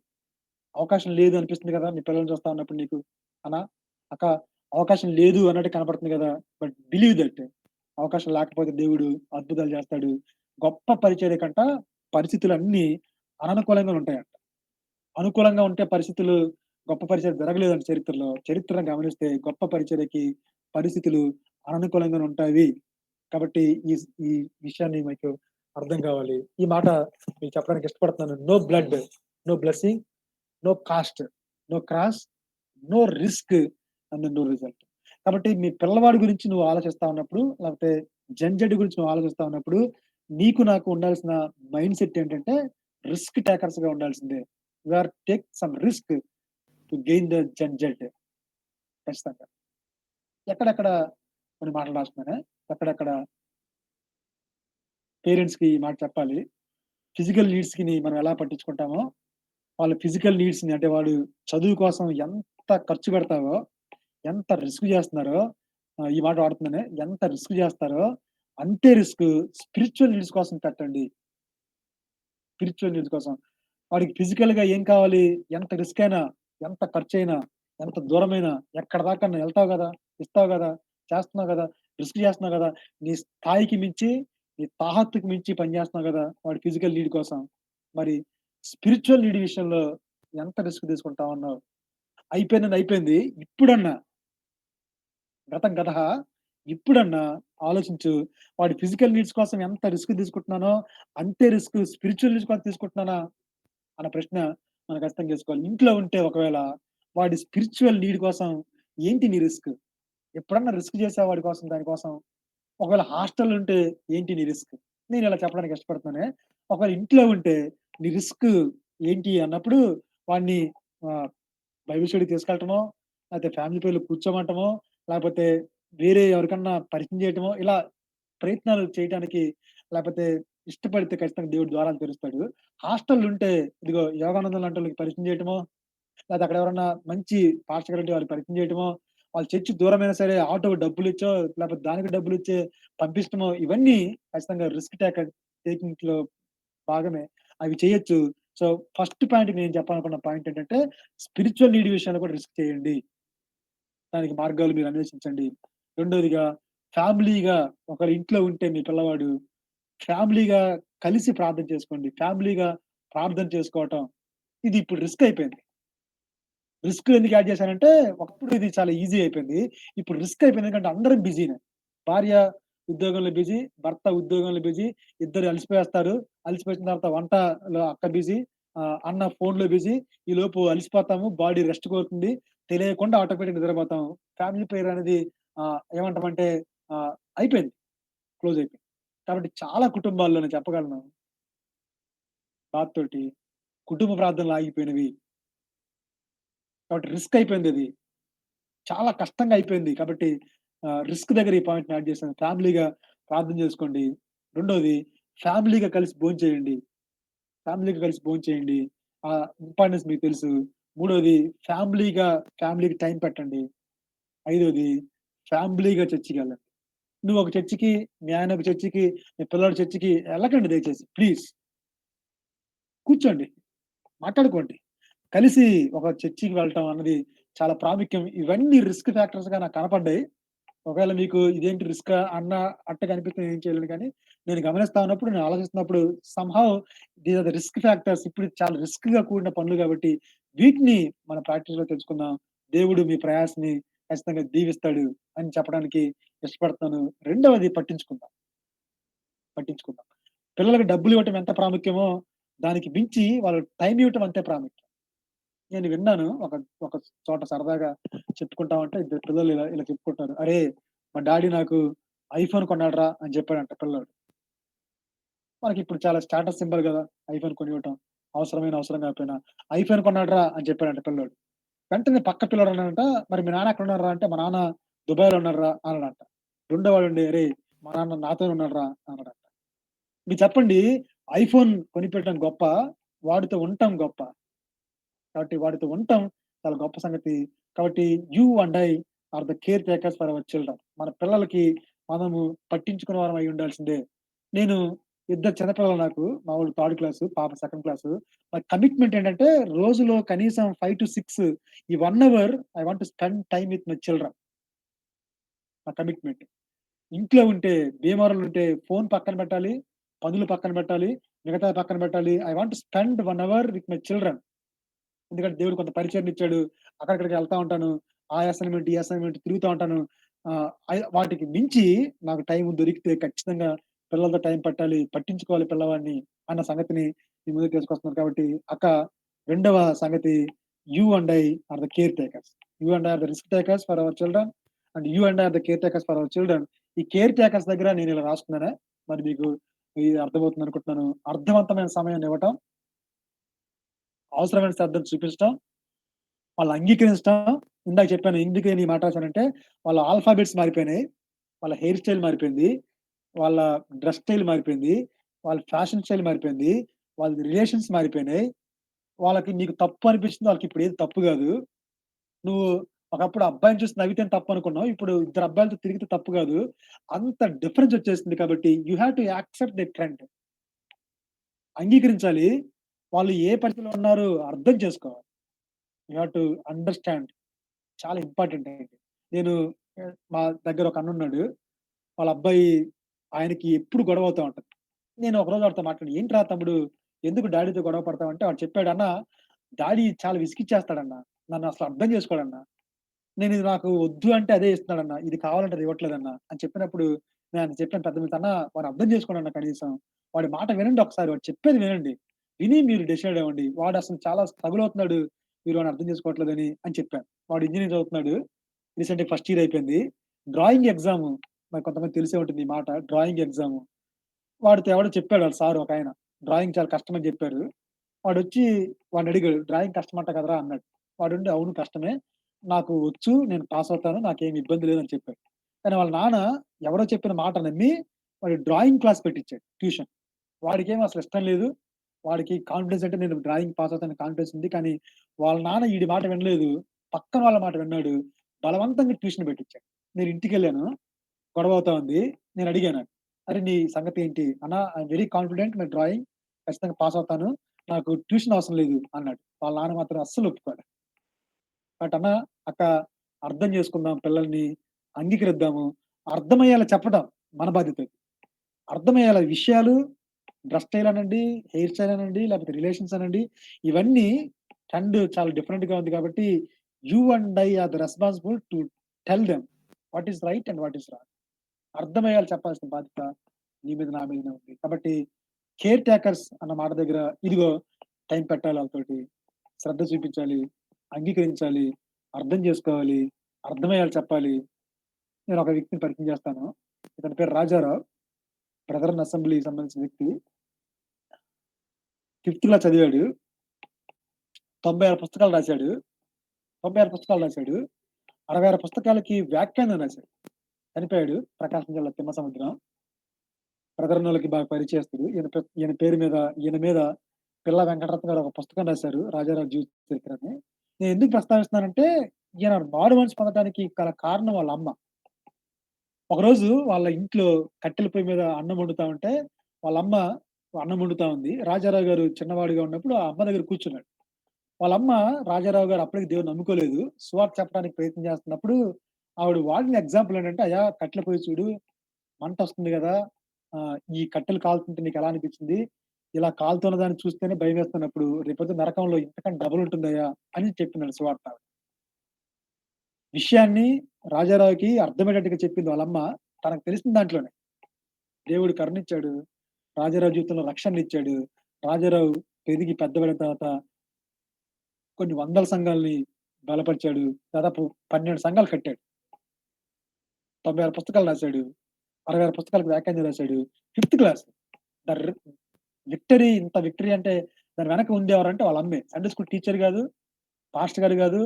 అవకాశం లేదు అనిపిస్తుంది గదా! మీ పిల్లల్ని చూస్తా ఉన్నప్పుడు నీకు. అన్నా, అక్క అవకాశం లేదు అన్నట్టు కనపడుతుంది గదా! బట్ బిలీవ్ దట్ అవకాశం లేకపోతే దేవుడు అద్భుతాలు చేస్తాడు. గొప్ప పరిచర్య కంట పరిస్థితులన్నీ అననుకూలంగా ఉంటాయంట. అనుకూలంగా ఉంటే పరిస్థితులు గొప్ప పరిచర్య జరగలేదంట చరిత్రలో. చరిత్రను గమనిస్తే గొప్ప పరిచర్యకి పరిస్థితులు అననుకూలంగానే ఉంటాయి. కాబట్టి ఈ విషయాన్ని మీకు అర్థం కావాలి. ఈ మాట మీకు చెప్పడానికి ఇష్టపడుతున్నాను. No blood, no blessing, no cost, no cross, no risk and no result. కాబట్టి మీ పిల్లవాడి గురించి నువ్వు ఆలోచిస్తా ఉన్నప్పుడు, లేకపోతే జంజడ్ గురించి నువ్వు ఆలోచిస్తా ఉన్నప్పుడు, నీకు నాకు ఉండాల్సిన మైండ్ సెట్ ఏంటంటే రిస్క్ టేకర్స్‌గా ఉండాల్సిందే. You are take some risk to gain the Gen Z ఖచ్చితంగా. ఎక్కడెక్కడ కొన్ని మాటలు రాసుకున్నానే, ఎక్కడెక్కడ పేరెంట్స్‌కి ఈ మాట చెప్పాలి. ఫిజికల్ నీడ్స్‌కిని మనం ఎలా పట్టించుకుంటామో, వాళ్ళ ఫిజికల్ నీడ్స్‌ని అంటే వాడు చదువు కోసం ఎంత ఖర్చు పెడతావో, ఎంత రిస్క్ జేస్తున్నారో ఈ మాట వాడుతున్నానే. ఎంత రిస్క్ జేస్తారో, అంతే రిస్క్ స్పిరిచ్యువల్ నీడ్స్ కోసం పెట్టండి. స్పిరిచ్యువల్ నీడ్స్ కోసం. వాడికి ఫిజికల్‌గా ఏం కావాలి? ఎంత రిస్క్ అయినా, ఎంత ఖర్చయినా, ఎంత దూరమైనా, ఎక్కడి దాకన్నా ఎళ్తావు గదా! ఇస్తావు గదా! చేస్తున్నావు గదా! రిస్క్ జేస్తున్నావు గదా! నీ స్థాయికి మించి, నీ తాహత్తుకి మించి పని జేస్తున్నావు గదా! వాడి ఫిజికల్ నీడ్ కోసం. మరి స్పిరిచ్యువల్ నీడ్ విషయంలో ఎంత రిస్క్ తీసుకుంటా ఉన్నావు? అయిపోయింది అయిపోయింది. ఇప్పుడన్నా గతం గతహ ఇప్పుడన్నా ఆలోచించు. వాడి ఫిజికల్ నీడ్స్ కోసం ఎంత రిస్క్ తీసుకుంటున్నానో, అంతే రిస్క్ స్పిరిచ్యువల్ నీడ్స్ కోసం తీసుకుంటున్నానా? అన్న ప్రశ్న మనం ఖచ్చితంగా చేసుకోవాలి. ఇంట్లో ఉంటే ఒకవేళ వాడి స్పిరిచ్యువల్ నీడ్ కోసం ఏంటి నీ రిస్క్? ఎప్పుడన్నా రిస్క్ చేసావా వాడి కోసం దాని కోసం? ఒకవేళ హాస్టల్‌లో ఉంటే ఏంటి నీ రిస్క్? నేనిలా చెప్పడానికి ఇష్టపడుతున్నానే. ఒకవేళ ఇంట్లో ఉంటే నీ రిస్క్ ఏంటి అన్నప్పుడు వాడిని ఆహ్, బైబిల్ స్టడీకి తీసుకెళ్ళటమో, లేతే ఫ్యామిలీ ప్రేయర్‌లో కూర్చోమంటమో, లేపోతే వేరే ఎవరికన్నా పరిచయం చేయటమో, ఇలా ప్రయత్నాలు చేయటానికి లేపోతే ఇష్టపడితే ఖచ్చితంగా దేవుడు ద్వారాలు తెరుస్తాడు. హాస్టల్‌లుంటే ఇదిగో యోగానందం లాంటోళ్ళకి పరిచయం చేయటమో, లేతే అక్కడ ఎవరన్నా మంచి పాస్టర్ గారుంటే వారికి పరిచయం చేయటమో, వాళ్ళ చర్చి దూరమైనా సరే ఆటోకి డబ్బులిచ్చో, లేపోతే దానికి డబ్బులిచ్చి పంపిచ్చటమో, ఇవన్నీ ఖచ్చితంగా రిస్క్ టేకింగ్‌లో భాగమే. అవి చేయొచ్చు. సో, ఫస్ట్ పాయింట్ నేను చెప్పాలనుకున్న పాయింట్ ఏంటంటే, స్పిరిచ్యువల్ నీడ్ విషయంలో కూడా రిస్క్ చేయండి. దానికి మార్గాలు మీరు అన్వేషించండి. రెండోదిగా ఫ్యామిలీగా ఒకళ్ళ ఇంట్లో ఉంటే మీ పిల్లవాడు, ఫ్యామిలీగా కలిసి ప్రార్థన చేసుకోండి. ఫ్యామిలీగా ప్రార్థన చేసుకోవటం, ఇది ఇప్పుడు రిస్క్ అయిపోయింది. రిస్క్ ఎందుకు యాడ్ చేశానంటే, ఒకప్పుడు ఇది చాలా ఈజీ అయిపోయింది. ఇప్పుడు రిస్క్ అయిపోయింది. ఎందుకంటే అందరం బిజీనే. భార్య ఉద్యోగంలో బిజీ, భర్త ఉద్యోగంలో బిజీ. ఇద్దరు అలసిపోయేస్తారు. అలసిపోయిన తర్వాత వంటలో అక్క బిజీ, అన్న ఫోన్‌లో బిజీ. ఈలోపు అలసిపోతాము. బాడీ రెస్ట్ కోరుతుంది. తెలియకుండా ఆటోమేటిక్‌గా నిద్రపోతాం. ఫ్యామిలీ ప్రేయర్ అనేది ఏమంటామంటే అయిపోయింది. క్లోజ్ అయిపోయింది. కాబట్టి చాలా కుటుంబాల్లో నేను చెప్పగలను బాధతోటి కుటుంబ ప్రార్థనలు ఆగిపోయినవి. కాబట్టి రిస్క్ అయిపోయిందది. చాలా కష్టంగా అయిపోయింది. కాబట్టి రిస్క్ దగ్గర ఈ పాయింట్‌ని యాడ్ చేశాను. ఫ్యామిలీగా ప్రార్థన చేసుకోండి. రెండోది ఫ్యామిలీగా కలిసి భోంచేయండి. ఫ్యామిలీగా కలిసి భోంచేయండి. ఇంపార్టెన్స్ మీకు తెలుసు. మూడోది ఫ్యామిలీగా ఫ్యామిలీకి టైం పెట్టండి. ఐదోది ఫ్యామిలీగా చర్చికెళ్ళండి. నువ్వొక చర్చికి, మీ ఆయన ఒక చర్చికి, మీ పిల్లోడు చర్చికి ఎళ్ళకండి దయచేసి. ప్లీజ్ కూర్చోండి. మాట్లాడుకోండి. కలిసి ఒక చర్చికి వెళ్ళటం అన్నది చాలా ప్రాముఖ్యం. ఇవన్నీ రిస్క్ ఫ్యాక్టర్స్‌గా నాకు కనపడ్డాయి. ఒకవేళ మీకు ఇదేంటి రిస్కా అట్టగా అనిపిస్తే నేనేం చేయలేను కానీ, నేను గమనిస్తా ఉన్నప్పుడు, నేను ఆలోచిస్తున్నప్పుడు somehow these are the risk factors. ఇప్పుడు చాలా రిస్క్‌గా కూడిన పనులు గాబట్టి, వీటిని మన ప్రాక్టీస్‌లో తెచ్చుకుందాం. దేవుడు మీ ప్రయాసని ఖచ్చితంగా దీవిస్తాడు అని చెప్పడానికి ఇష్టపడతాను. రెండవది పట్టించుకుందాం. పిల్లలకి డబ్బులివ్వటం ఎంత ప్రాముఖ్యమో, దానికి మించి వాళ్ళకి టైమ్ ఇవ్వటం అంతే ప్రాముఖ్యం. నేను విన్నాను. ఒక ఒక చోట సరదాగా చెప్పుకుంటా ఉంటే ఇద్దరు పిల్లలు ఇలా ఇలా చెప్పుకుంటారు. "అరే! మా డాడీ నాకు ఐఫోన్ కొన్నాడురా" అని చెప్పాడంట పిల్లోడు. మనకిప్పుడు చాలా స్టేటస్ సింబల్ గదా! ఐఫోన్ కొనివ్వటం. అవసరం కాకపోయినా. "ఐఫోన్ కొన్నాడురా" అని చెప్పాడంట పిల్లోడు. వెంటనే పక్క పిల్లోడు అన్నాడంట, "మరి మీ నాన్న ఎక్కడున్నారురా" అంటే, "మా నాన్న దుబాయ్‌లో ఉన్నాడురా" అన్నాడంట. రెండో వాడుండి, "అరేయ్! మా నాన్న నాతోనే ఉన్నాడురా" అన్నాడంట. మీరు చెప్పండి ఐఫోన్ కొనిపెట్టడం గొప్ప, వాడితో ఉండటం గొప్ప. కాబట్టి వాడితో ఉండటం చాలా గొప్ప సంగతి. కాబట్టి you and I are the caretakers for our children. మన పిల్లలకి మనము పట్టించుకునే వారం అయి ఉండాల్సిందే. నేను ఇద్దరు చిన్నపిల్లలు నాకు. మా వోడు థర్డ్ క్లాసు, పాప సెకండ్ క్లాసు. నా కమిట్మెంట్ ఏంటంటే రోజులో కనీసం 5-6 ఈ 1 hour I want to spend time with my children. నా కమిట్మెంట్. ఇంట్లో ఉంటే భీమవరంలో ఉంటే ఫోను పక్కన పెట్టాలి. పనులు పక్కన పెట్టాలి. మిగతావి పక్కన పెట్టాలి. I want to spend 1 hour with my children. ఎందుకంటే దేవుడు కొంత పరిచయనిచ్చాడు. అక్కడిక్కడికి ఎళ్తా ఉంటాను. ఆ అసైన్‌మెంట్, ఈ అసైన్‌మెంట్ తిరుగుతా ఉంటాను. వాటికి మించి నాకు టైం దొరికితే ఖచ్చితంగా పిల్లలతో టైం పట్టించుకోవాలి పిల్లవాడిని అన్న సంగతిని మీ ముందుకు తీసుకొస్తున్నాను కాబట్టి రెండవ సంగతి you and I are the caretakers. You and I are the risk takers for our children and you and I are the caretakers for our children. ఈ కేర్ టేకర్స్ దగ్గర నేను ఇలా రాసుకున్నానా? మరి మీకు ఇది అర్థమవుతుందనుకుంటున్నాను. అర్థవంతమైన సమయాన్నివ్వటం, అవసరమైన శ్రద్ధను చూపించటం, వాళ్ళు అంగీకరించటం. ఇందాక చెప్పాను ఎందుకు నేను ఈ మాట రాసానంటే, వాళ్ళ ఆల్ఫాబెట్స్ మారిపోయినాయి. వాళ్ళ హెయిర్ స్టైల్ మారిపోయింది. వాళ్ళ డ్రెస్ స్టైల్ మారిపోయింది. వాళ్ళ ఫ్యాషన్ స్టైల్ మారిపోయింది. వాళ్ళ రిలేషన్స్ మారిపోయినాయి. వాళ్ళకి నీకు తప్పు అనిపించింది వాళ్ళకిప్పుడు ఏది తప్పు గాదు. నువ్వు ఒకప్పుడు అబ్బాయిని చూసి నవ్వితేనే తప్పనుకున్నావు. ఇప్పుడు ఇద్దరు అబ్బాయిలతో తిరిగితే తప్పు గాదు. అంత డిఫరెన్స్ వచ్చేసింది కాబట్టి you have to accept the trend. అంగీకరించాలి. వాళ్ళు ఏ పరిస్థితిలో ఉన్నారో అర్థం చేసుకోవాలి. You have to understand. చాలా ఇంపార్టెంట్ అండి. నేను మా దగ్గర ఒక అన్నున్నాడు. వాళ్ళ అబ్బాయి ఆయనకి ఎప్పుడు గొడవ అవుతా ఉంటది. నేను ఒకరోజు వాడితో మాట్లాడా, "ఏంట్రా తమ్ముడు ఎందుకు డాడీతో గొడవ పడతావు?" అంటే వాడు చెప్పాడు, "అన్న డాడీ చాలా విసిగిచ్చేస్తాడన్న. నన్నసలు అర్థం చేసుకోడన్న. ఇది నాకు వద్దు అంటే అదే ఇస్తున్నాడన్న. ఇది కావాలంటే అది ఇవ్వట్లేదన్న" అని చెప్పినప్పుడు నేను ఆయనకి చెప్పాను పెద్ద మనిషి, "అన్న వాడు అర్థం చేసుకోడన్న కనీసం. వాడి మాట వినండి ఒకసారి. వాడు చెప్పేది వినండి. విని మీరు డిసైడ్ అవ్వండి. వాడసలు చాలా స్ట్రగుల్ అవుతున్నాడు. మీరు వాడిని అర్థం చేసుకోవట్లేదని" అని చెప్పాను. వాడు ఇంజినీరింగ్ చదువుతున్నాడు. రీసెంట్‌గా ఫస్ట్ ఇయర్ అయిపోయింది. డ్రాయింగ్ ఎగ్జాము మరి కొంతమందికి తెలిసే ఉంటుంది ఈ మాట. Drawing exam. వాడితో ఎవడో చెప్పాడు ఆళ్ళ సార్ ఒకాయన. డ్రాయింగ్ చాలా కష్టమని చెప్పారు. వాడొచ్చి వాడినడిగాడు. "డ్రాయింగ్ కష్టమంట కదరా!" అన్నాడు. వాడుండి, "అవును కష్టమే. నాకు వచ్చు. నేను పాస్ అవుతాను. నాకేమి ఇబ్బంది లేదని" చెప్పాడు. కానీ వాళ్ళ నాన్న ఎవరో చెప్పిన మాట నమ్మి వాడికి డ్రాయింగ్ క్లాస్ పెట్టిచ్చాడు ట్యూషన్. వాడికేమో అసలు ఇష్టం లేదు. వాడికి కాన్ఫిడెన్స్ అంటే నేను డ్రాయింగ్ పాస్ అవుతానని కాన్ఫిడెన్స్ ఉంది. కానీ వాళ్ళ నాన్న ఈడి మాట వినలేదు. పక్కన వాళ్ళ మాట విన్నాడు. బలవంతంగా ట్యూషన్ పెట్టిచ్చాడు. నేను ఇంటికెళ్ళాను. గొడవ అవుతా ఉంది. నేనడిగాను. "అరె! నీ సంగతేంటి?" "అన్న I'm very confident my drawing. ఖచ్చితంగా పాస్ అవుతాను. నాకు ట్యూషన్ అవసరం లేదు" అన్నాడు. వాళ్ళ నాన్న మాత్రం అస్సలు ఒప్పుకోలే. బట్ అన్న, అక్క అర్థం చేసుకుందాం పిల్లల్ని, అంగీకరిద్దాము. అర్థమయ్యేలా చెప్పడం మన బాధ్యత. అర్థమయ్యేలా విషయాలు డ్రెస్ స్టైల్ అనండి, హెయిర్ స్టైల్ అనండి, లేకపోతే రిలేషన్స్ అనండి, ఇవన్నీ ట్రెండ్ చాలా డిఫరెంట్‌గా ఉంది కాబట్టి, you and I are the responsible to tell them what is right and what is wrong. అర్థమయ్యేలా చెప్పాల్సిన బాధ్యత నీ మీద, నా మీదనే ఉంది. కాబట్టి కేర్ టేకర్స్ అన్న మాట దగ్గర ఇదిగో టైం పెట్టాలి ఆళ్ళతోటి. శ్రద్ధ చూపించాలి, అంగీకరించాలి, అర్థం చేసుకోవాలి, అర్థమయ్యేలా చెప్పాలి. నేనొక వ్యక్తిని పరిచయం చేస్తాను. ఇతని పేరు రాజారావు. బ్రదరన్ అసెంబ్లీకి సంబంధించిన వ్యక్తి. ఫిఫ్త్‌లో చదివాడు. 96 పుస్తకాలు రాసాడు. 96 పుస్తకాలు రాసాడు. 66 పుస్తకాలకి వ్యాఖ్యానం రాసాడు. చనిపోయాడు. ప్రకాశం జిల్లా తిమ్మసముద్రం. బ్రదరనోళ్ళకి బాగా పరిచయస్తుడు. ఈయన పేరు మీద ఈయన మీద పిల్లా వెంకటరత్న గారు ఒక పుస్తకం రాసారు. రాజారావు జీవిత చరిత్ర అని. నేనెందుకు ప్రస్తావిస్తున్నానంటే, ఈయన మారుమనసు పొందడానికి గల కారణం వాళ్ళ అమ్మ. ఒకరోజు వాళ్ళ ఇంట్లో కట్టెల పొయ్యి మీద అన్నం వండుతా ఉంటే, వాళ్ళమ్మ అన్నం వండుతా ఉంది. రాజారావు గారు చిన్నవాడిగా ఉన్నప్పుడు ఆ అమ్మ దగ్గర కూర్చున్నాడు. వాళ్ళమ్మ రాజారావు గారు అప్పటికి దేవుడిని నమ్ముకోలేదు. సువార్త చెప్పడానికి ప్రయత్నం చేస్తున్నప్పుడు, ఆవిడ వాడిన ఎగ్జాంపుల్ ఏంటంటే, "అయ్యా కట్టెల పొయ్యి చూడు, మంటొస్తుంది గదా! ఈ కట్టెలు కాలుతుంటే నీకెలా అనిపించింది? ఇలా కాలుతున్న దాన్ని చూస్తేనే భయమేస్తున్నప్పుడు, రేపొద్దున నరకంలో ఇంతకన్నా డబుల్ ఉంటుందయ్యా" అని చెప్పిందండి సువార్త. విషయాన్ని రాజారావుకి అర్థమయ్యేటట్టుగా చెప్పింది వాళ్ళమ్మ. తనకు తెలిసిన దాంట్లోనే. దేవుడు కరుణిచ్చాడు. రాజారావు జీవితంలో రక్షణనిచ్చాడు. రాజారావు పెరిగి పెద్దబడిన తర్వాత కొన్ని వందల సంఘాల్ని బలపరిచాడు. దాదాపు 12 సంఘాలు కట్టాడు. 96 పుస్తకాలు రాసాడు. 66 పుస్తకాలకు వ్యాఖ్యానం రాసాడు. Fifth class. ద ర్ విక్టరీ ఇంత విక్టరీ అంటే దాని వెనక ఉంది ఎవరంటే వాళ్ళ అమ్మే. సండే స్కూల్ టీచర్ గాదు, పాస్టర్ గారు గాదు,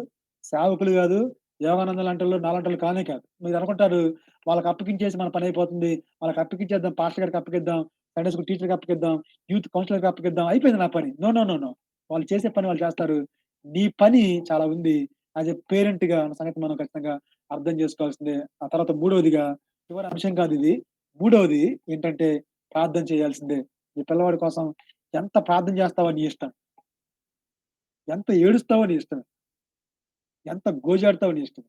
సేవకులు గాదు, యోగానంద లాంటోళ్ళు, నాలాంటోళ్ళు కానే కాదు. మీరనుకుంటారు వాళ్ళకి అప్పగించేసి మన పనయిపోతుంది. వాళ్ళకి అప్పగించేద్దాం, పాస్టర్ గారికి అప్పగిద్దాం, సండే స్కూల్ టీచర్‌కి అప్పగిద్దాం, యూత్ కౌన్సిలర్‌కి అప్పగిద్దాం. అయిపోయింది నా పని. No, no, no, no. వాళ్ళు చేసే పని వాళ్ళు చేస్తారు. నీ పని చాలా ఉంది. యాస్ ఎ పేరెంట్‌గా అన్న సంగతి మనం ఖచ్చితంగా అర్థం చేసుకోవాల్సిందే. ఆ తర్వాత మూడోదిగా చివరి అంశం కాదిది. మూడోది ఏంటంటే ప్రార్థన చేయాల్సిందే. నీ పిల్లవాడి కోసం ఎంత ప్రార్థన చేస్తావో నీ ఇష్టం. ఎంత ఏడుస్తావో నీ ఇష్టం. ఎంత గోజాడతావో నీ ఇష్టం.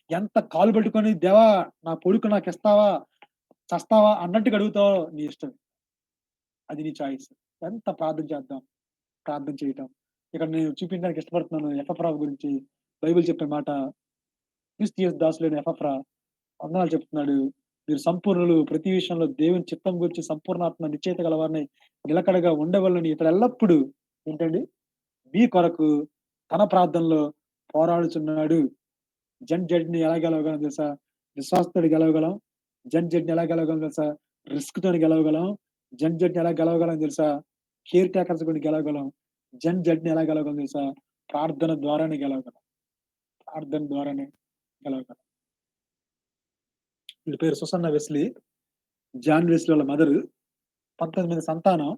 ఎంత కాళ్ళు పట్టుకొని దేవా నా కొడుకు నాకిస్తావా? చస్తావా? అన్నట్టుగా అడుగుతావో నీ ఇష్టం. అది నీ చాయిస్. ఎంత ప్రార్థన చేద్దాం. ప్రార్థన చేయటం. ఇక్కడ నేను చూపించడానికి ఇష్టపడుతున్నాను ఎపఫ్రా గురించి. బైబిల్ చెప్పే మాట క్రిస్టియస్ దాసులైన ఎపఫ్రా వందనాలు చెప్తున్నాడు. మీరు సంపూర్ణులు ప్రతి విషయంలో దేవుని చిత్తం గురించి సంపూర్ణాత్మ నిశ్చయిత గలవారిని నిలకడగా ఉండవలెనని ఇతడు ఎల్లప్పుడూ ఏంటండి మీ కొరకు తన ప్రార్థనలో పోరాడుచున్నాడు. జడ్‌ని ఎలా గెలవగలం తెలుసా? విశ్వాసతోటి గెలవగలం. జడ్‌ని ఎలా గెలవగలం తెలుసా? రిస్క్‌తోని గెలవగలం. జడ్‌ని ఎలా గెలవగలం తెలుసా? కేర్ టేకర్స్ తోని గెలవగలం. జడ్‌ని ఎలా గెలవగలం తెలుసా? ప్రార్థన ద్వారానే గెలవగలం. ప్రార్థన ద్వారానే గెలవగలం. వీడి పేరు సుసన్న వెస్లీ. జాన్ వెస్లీ వాళ్ళ మదరు. 19 మంది సంతానం.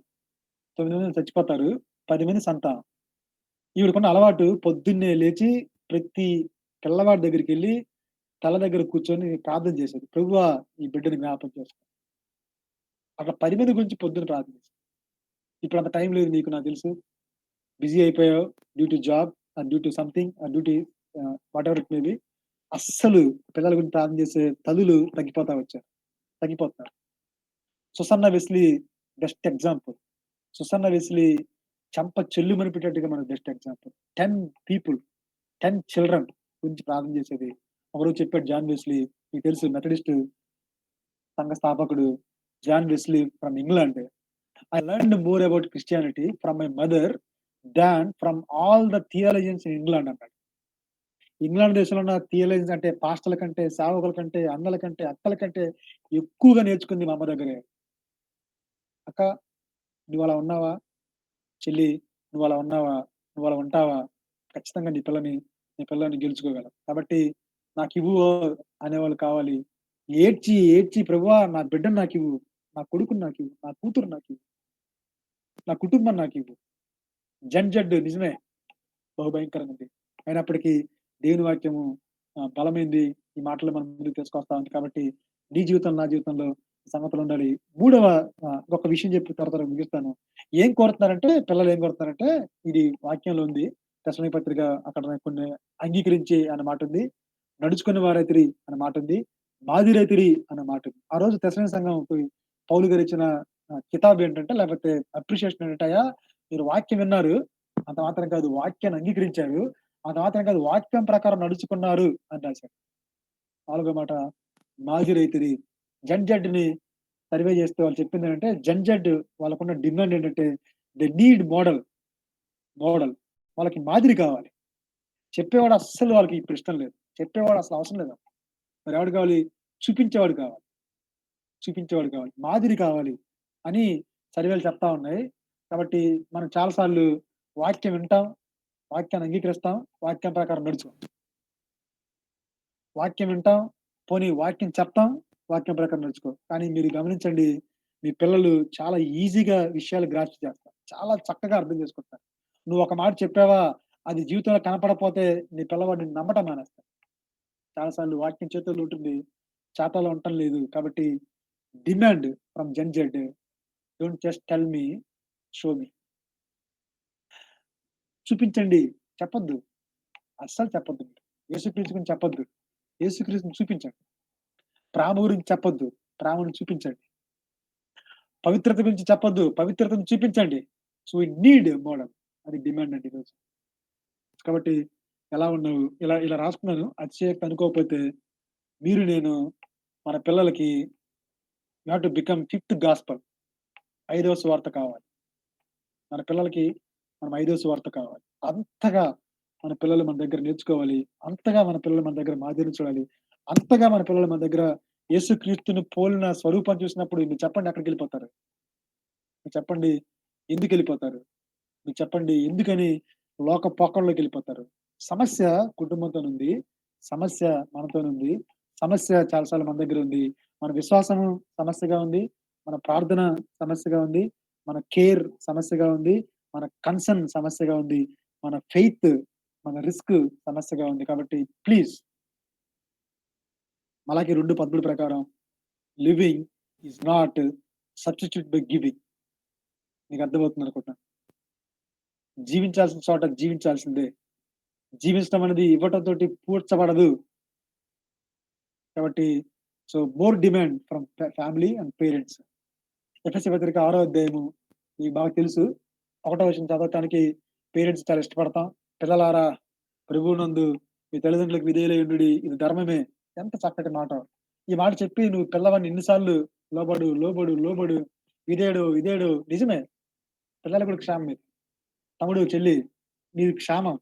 9 మంది చచ్చిపోతారు. 10 మంది సంతానం. ఈవిడకున్న అలవాటు పొద్దున్నే లేచి ప్రతి పిల్లవాడి దగ్గరికెళ్ళి తల దగ్గర కూర్చొని ప్రార్థన చేసేది. ప్రభువా! ఈ బిడ్డని జ్ఞాపకం చేసుకో. అట్లా 10 మంది గురించి పొద్దున ప్రార్థన చేసేది. ఇప్పుడంత టైం లేదు నీకు నాకు తెలుసు. బిజీ అయిపోయావు. Due to job due to something due to whatever it may be. అస్సలు పిల్లల గురించి ప్రార్థన చేసే తల్లులు తగ్గిపోతా వచ్చారు. తగ్గిపోతున్నారు. Susanna Wesley best example. Susanna Wesley చెంప చెల్లుమనిపెట్టేట్టుగా మనకు బెస్ట్ ఎగ్జాంపుల్. 10 పీపుల్, 10 చిల్డ్రన్ గురించి ప్రార్థన చేసేది. ఒకరోజు చెప్పాడు జాన్ వెస్లీ. మీకు తెలుసు మెథడిస్ట్ సంఘ స్థాపకుడు John Wesley from England. I learned more about Christianity from my mother than from all the theologians in England అన్నాడు. ఇంగ్లాండ్ దేశంలో ఉన్న థియాలజియన్స్ అంటే పాస్టర్‌ల కంటే, సేవకుల కంటే, అన్నల కంటే, అక్కల కంటే ఎక్కువగా నేర్చుకుంది మా అమ్మ దగ్గరే. అక్క నువ్వలా ఉన్నావా? చెల్లి నువ్వలా ఉన్నావా? నువ్వలా ఉంటావా? ఖచ్చితంగా నీ పిల్లని గెలుచుకోగలవు. కాబట్టి నాకివ్వు అనేవాళ్ళు కావాలి. ఏడ్చి, ఏడ్చి ప్రభువా! నా బిడ్డని నాకివ్వు. నా కొడుకుని నాకివ్వు. నా కూతురు నాకివ్వు. నా కుటుంబం నాకివ్వు. జడ్డు నిజమే. బహుభయంకరంగుంది. అయినప్పటికీ దేవుని వాక్యము బలమైంది. ఈ మాటలు మన ముందుకు తీసుకొస్తా ఉంది కాబట్టి, నీ జీవితం, నా జీవితంలో సంగతులుండాలి. మూడవ ఒక విషయం చెప్పి త్వరగా ముగిస్తాను. ఏం కోరుతున్నారంటే పిల్లలు ఏం కోరుతున్నారంటే, ఇది వాక్యంలో ఉంది. తెస్సలోనిక పత్రిక అక్కడ కొన్ని అంగీకరించి అన్న మాటుంది. నడుచుకునే వారైతిరి అన్న మాటుంది. మాదిరైతిరి అన్న మాటుంది. ఆ రోజు తెస్సలోనిక సంఘంకి పౌలు గారిచ్చిన కితాబ్ ఏంటంటే లేకపోతే అప్రిషియేషన్ ఏంటంటే, "అయ్యా! మీరు వాక్యం విన్నారు. అంత మాత్రం కాదు వాక్యాన్ని అంగీకరించారు. అంత మాత్రం కాదు వాక్యం ప్రకారం నడుచుకున్నారు" అని రాశారు. నాలుగో మాట మాజీరైతిరి. జడ్‌ని సర్వే చేస్తే వాళ్ళు చెప్పిందేంటంటే వాళ్ళకున్న డిమాండ్ ఏంటంటే దే నీడ్ మోడల్. వాళ్ళకి మాదిరి కావాలి. చెప్పేవాడు అస్సలు వాళ్ళకి ఇప్పుడు ఇష్టం లేదు. చెప్పేవాడు అసలు అవసరం లేదు. మరెవడు కావాలి? చూపించేవాడు కావాలి. చూపించేవాడు కావాలి. మాదిరి కావాలి అని సర్వేలు చెప్తా ఉన్నాయి. కాబట్టి మనం చాలా సార్లు వాక్యం వింటాం, వాక్యాన్ని అంగీకరిస్తాం, వాక్యం ప్రకారం నడుచుకోం. వాక్యం వింటాం, పోనీ వాక్యం చెప్తాం, వాక్యం ప్రకారం నడుచుకోం. కానీ మీరు గమనించండి, మీ పిల్లలు చాలా ఈజీగా విషయాలు గ్రాస్ప్ చేస్తారు. చాలా చక్కగా అర్థం చేసుకుంటారు. నువ్వు ఒక మాట చెప్పావా, అది జీవితంలో కనపడకపోతే నీ పిల్లవాడు నిన్ను నమ్మటం మానేస్తాడు. చాలా సార్లు వాక్యం చేతుల్లో ఉంటుంది, చేతల్లో ఉండటం లేదు. కాబట్టి demand from Gen Z don't just tell me, show me. చూపించండి, చెప్పొద్దు. అస్సలు చెప్పొద్దు మీరు. యేసుక్రీస్తు గురించి చెప్పొద్దు. యేసుక్రీస్తుని చూపించండి. ప్రేమ గురించి చెప్పొద్దు. ప్రేమను చూపించండి. పవిత్రత గురించి చెప్పొద్దు. పవిత్రతను చూపించండి. So, we need model. అది డిమాండ్ అండి ఈరోజు. కాబట్టి ఎలా ఉన్నావు? ఇలా ఇలా రాసుకున్నాను. అతిశయోక్తి అనుకోకపోతే మీరు నేను మన పిల్లలకి you have to become fifth gospel. ఐదవ సువార్త కావాలి. మన పిల్లలకి మనం ఐదవ సువార్త కావాలి. అంతగా మన పిల్లలు మన దగ్గర నేర్చుకోవాలి. అంతగా మన పిల్లలు మన దగ్గర మాదిరిని చూడాలి. అంతగా మన పిల్లలు మన దగ్గర యేసుక్రీస్తుని పోలిన స్వరూపం చూసినప్పుడు మీరు చెప్పండి ఎక్కడికెళ్ళిపోతారు? మీరు చెప్పండి ఎందుకెళ్ళిపోతారు? మీరు చెప్పండి ఎందుకని లోక పోకడలోకెళ్ళిపోతారు? సమస్య కుటుంబంతోనుంది. సమస్య మనతోనుంది. సమస్య చాలా సార్లు మన దగ్గరుంది. మన విశ్వాసము సమస్యగా ఉంది. మన ప్రార్థన సమస్యగా ఉంది. మన కేర్ సమస్యగా ఉంది. మన కన్సర్న్ సమస్యగా ఉంది. మన ఫెయిత్, మన రిస్క్ సమస్యగా ఉంది. కాబట్టి ప్లీజ్ మలాకి 2:13 ప్రకారం living is not substitute by giving. మీకు అర్థమవుతుందనుకుంటున్నాను. జీవించాల్సిన చోట జీవించాల్సిందే. జీవించడం అనేది ఇవ్వటంతోటి పూడ్చబడదు. కాబట్టి more demand from family and parents. ఎఫెసీ పత్రిక 6వ అధ్యాయము మీకు బాగా తెలుసు. ఒకటో వచనం చదవటానికి పేరెంట్స్ చాలా ఇష్టపడతాం. పిల్లలారా ప్రభువునందు మీ తల్లిదండ్రులకు విధేయులై ఉండుడి. ఇది ధర్మమే. ఎంత చక్కటి మాట. ఈ మాట చెప్పి నువ్వు పిల్లవాడిని ఎన్ని సార్లు లోబడు, లోబడు, లోబడు, విధేయుడు, విధేయుడు నిజమే. పిల్లలకు కూడా క్షేమమే. తమ్ముడు, చెల్లి నీది క్షేమం.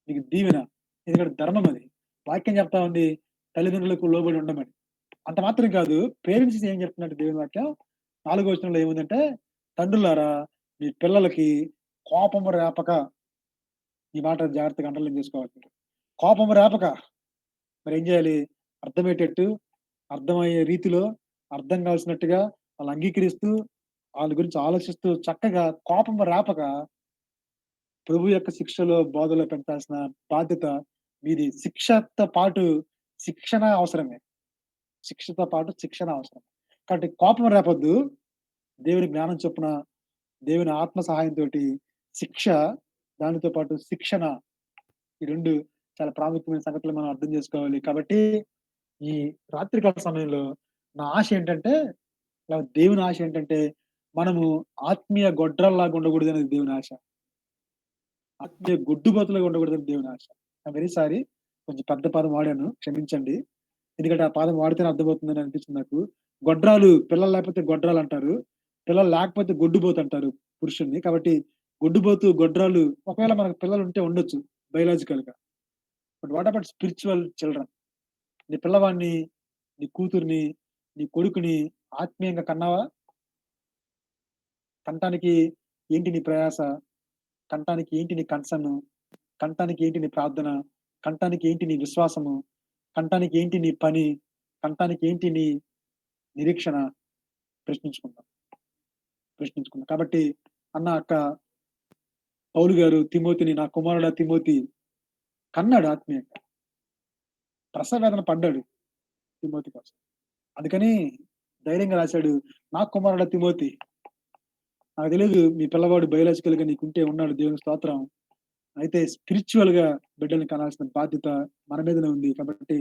నీకు దీవెన. ఎందుకంటే ధర్మం అది. వాక్యం చెప్తా ఉంది తల్లిదండ్రులకు లోబడి ఉండమని. అంత మాత్రం కాదు, పేరెంట్స్ ఏం చెప్తుందంటే దేవుని వాక్యం 4వ వచనంలో ఏముందంటే, తండ్రులారా మీ పిల్లలకి కోపము రేపక. ఈ మాట జాగ్రత్తగా అండర్‌లైన్ చేసుకోవాలి మీరు. కోపము రేపక. మరేం జేయాలి? అర్థమయ్యేటట్టు, అర్థమయ్యే రీతిలో, అర్థం కావాల్సినట్టుగా వాళ్ళు అంగీకరిస్తూ, ఆళ్ళ గురించి ఆలోచిస్తూ చక్కగా కోపము రేపక ప్రభు యొక్క శిక్షలో, బోధలో పెట్టాల్సిన బాధ్యత మీది. శిక్షతో పాటు శిక్షణ అవసరమే. శిక్షతో పాటు శిక్షణ అవసరం. కాబట్టి కోపం రేపొద్దు. దేవుని జ్ఞానం చొప్పున, దేవుని ఆత్మ సహాయంతోటి శిక్ష, దానితో పాటు శిక్షణ, ఈ 2 చాలా ప్రాముఖ్యమైన సంగతులు మనం అర్థం జేసుకోవాలి. కాబట్టి ఈ రాత్రికాల సమయంలో నా ఆశ ఏంటంటే, దేవుని ఆశ ఏంటంటే, మనము ఆత్మీయ గొడ్రాల్లాగా ఉండకూడదనేది దేవుని ఆశ. ఆత్మీయ గొడ్డుబాతులాగా ఉండకూడదని దేవుని ఆశ. I'm very sorry. కొంచెం పెద్ద పదం వాడాను. క్షమించండి. ఎందుకంటే ఆ పదం వాడితేనే అర్థమవుతుందని అనిపించింది నాకు. గొడ్రాలు పిల్లలు లేకపోతే గొడ్రాలంటారు. పిల్లలు లేకపోతే గొడ్డుబోతంటారు పురుషుడిని. కాబట్టి గొడ్డుబోతు, గొడ్రాలు ఒకవేళ మనకు పిల్లలుంటే ఉండొచ్చు బయోలాజికల్‌గా. But what about spiritual children? నీ పిల్లవాడిని, నీ కూతురిని, నీ కొడుకుని ఆత్మీయంగా కన్నావా? కంటానికి ఏంటి నీ ప్రయాస? కంటానికి ఏంటి నీ కన్సర్న్? కంటానికి ఏంటి నీ ప్రార్థన? కంటానికి ఏంటి నీ విశ్వాసము? కంటానికి ఏంటి నీ పని? కంటానికి ఏంటి నీ నిరీక్షణ? ప్రశ్నించుకుందాం. ప్రశ్నించుకుందాం. కాబట్టి అన్న, అక్క, పౌలు గారు తిమోతిని నా కుమారుడా తిమోతి కన్నాడు ఆత్మీయంగా. ప్రసవ వేదన పడ్డాడు తిమోతి కోసం. అందుకని ధైర్యంగా రాసాడు. నా కుమారుడా తిమోతి, నాకు తెలీదు మీ పిల్లవాడు బయోలాజికల్‌గా నీకుంటే ఉన్నాడు, దేవునికి స్తోత్రం. అయితే స్పిరిచ్యువల్‌గా బిడ్డల్ని కనాల్సిన బాధ్యత మన మీదనే ఉంది. కాబట్టి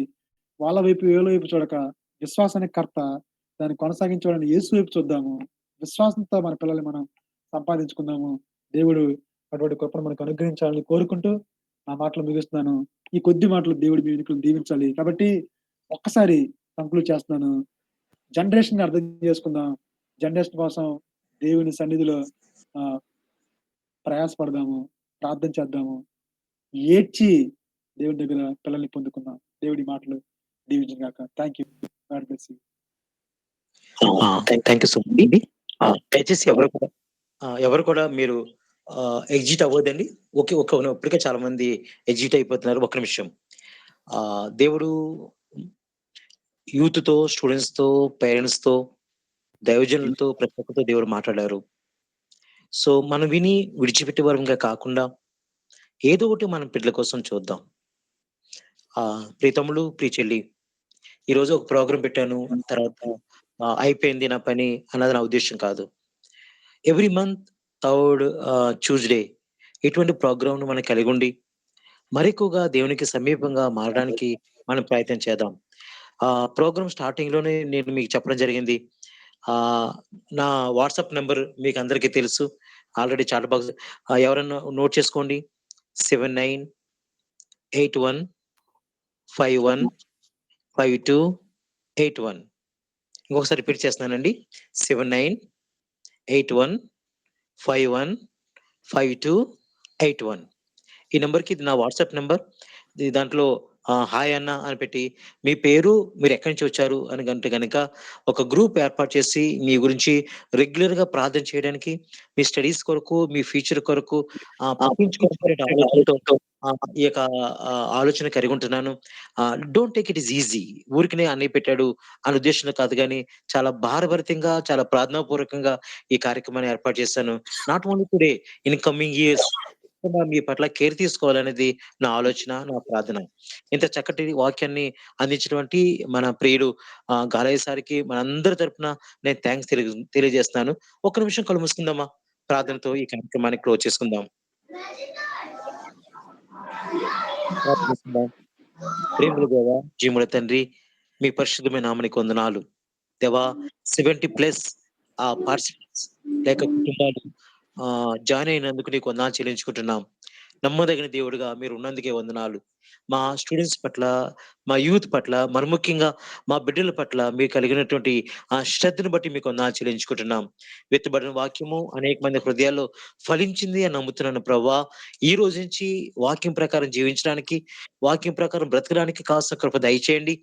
వాళ్ళ వైపు, వీళ్ళ వైపు చూడక విశ్వాసానికి కర్త, దాన్ని కొనసాగించేవాడైన యేసు వైపు చూద్దాము. విశ్వాసంతో మన పిల్లల్ని మనం సంపాదించుకుందాము. దేవుడు అటువంటి కృపను మనకు అనుగ్రహించాలని కోరుకుంటూ నా మాటలు ముగిస్తున్నాను. ఈ కొద్ది మాటలు దేవుడు మీ వెనుకలు దీవించాలి. కాబట్టి ఒక్కసారి కంక్లూడ్ చేస్తున్నాను. జనరేషన్‌ని అర్థం చేసుకుందాం. జనరేషన్ కోసం దేవుని సన్నిధిలో ఆహ్, ప్రయాసపడదాము. ప్రార్థన చేద్దాము. ఏడ్చి దేవుని దగ్గర పిల్లల్ని పొందుకుందాం. దేవుడి మాటలు దీవించును గాక. Thank you. God bless you. Thank you so much అండి. దయచేసి ఎవరు కూడా మీరు ఎగ్జిట్ అవ్వద్దండి. ఓకే. ఇప్పటికే చాలా మంది ఎగ్జిట్ అయిపోతున్నారు. ఒక్క నిమిషం. దేవుడు యూత్‌తో, స్టూడెంట్స్‌తో, పేరెంట్స్‌తో, దైవజనులతో ప్రతి ఒక్కరితో దేవుడు మాట్లాడారు. సో, మనం విని విడిచిపెట్టే వారంగా కాకుండా ఏదో ఒకటి మన బిడ్డల కోసం చూద్దాం. ప్రియ తమ్ముడు, ప్రియ చెల్లి, ఈరోజు ఒక ప్రోగ్రామ్ పెట్టాను. తర్వాత అయిపోయింది నా పని అన్నది నా ఉద్దేశ్యం కాదు. ఎవ్రీ మంత్ థర్డ్ ట్యూస్‌డే ఇటువంటి ప్రోగ్రామ్‌ను మనం కలిగుండి, మరెక్కువగా దేవునికి సమీపంగా మారడానికి మనం ప్రయత్నం చేద్దాం. ప్రోగ్రామ్ స్టార్టింగ్‌లోనే నేను మీకు చెప్పడం జరిగింది. ఆహ్, నా వాట్సాప్ నంబర్ మీకందరికీ తెలుసు. ఆల్రెడీ చాట్ బాక్స్ ఎవరన్నా నోట్ చేసుకోండి. 7981515281. ఇంకొకసారి రిపీట్ చేస్తున్నానండి. 7981515281. ఈ నంబర్‌కి ఇది నా వాట్సాప్ నంబర్. దాంట్లో హాయ్ అన్న అని పెట్టి, మీ పేరు, మీరెక్కడి నుంచి వచ్చారు అని గనక ఒక గ్రూప్ ఏర్పాటు చేసి, మీ గురించి రెగ్యులర్‌గా ప్రార్థన చేయడానికి, మీ స్టడీస్ కొరకు, మీ ఫ్యూచర్ కొరకు పట్టించుకునే ఆలోచనతో ఈ యొక్క ఆలోచన కలిగుంటున్నాను. Don't take it is easy. ఊరికనే అన్నయ్య పెట్టాడు అనే ఉద్దేశంలో కాదు గానీ, చాలా భారభరితంగా, చాలా ప్రార్థనాపూర్వకంగా ఈ కార్యక్రమాన్ని ఏర్పాటు చేశాను. Not only today, in coming years తప్పకుండా మీ పట్ల కేర్ తీసుకోవాలనేది నా ఆలోచన, నా ప్రార్థన. ఇంత చక్కటి వాక్యాన్ని అందించినటువంటి మన ప్రియుడు గాలయ్య సార్‌కి మనందరి తరపున నేను థాంక్స్ తెలియజేస్తున్నాను. ఒక్క నిమిషం కళ్ళు మూసుకుందామా? ప్రార్థనతో ఈ కార్యక్రమాన్ని క్లోజ్ చేసుకుందాం. ప్రార్థన చేసుకుందాం. ప్రేమల దేవా, జీవముల తండ్రి, మీ పరిశుద్ధమైన నామానికి వందనాలు. దేవా, 70+ పార్టిసిపెంట్స్ లేక కుటుంబాలు జాయిన్ అయినందుకు నీకు వందనాలు చెల్లించుకుంటున్నాం. నమ్మదగిన దేవుడుగా మీరు ఉన్నందుకే వందనాలు. మా స్టూడెంట్స్ పట్ల, మా యూత్ పట్ల, మరి ముఖ్యంగా మా బిడ్డల పట్ల మీరు కలిగినటువంటి శ్రద్ధను బట్టి మీకు వందనాలు చెల్లించుకుంటున్నాం. విత్తబడిన వాక్యము అనేక మంది హృదయాల్లో ఫలించింది అని నమ్ముతున్నాను ప్రభువా. ఈ రోజు నుంచి వాక్యం ప్రకారం జీవించడానికి, వాక్యం ప్రకారం బ్రతకడానికి కాస్త కృప దయచేయండి.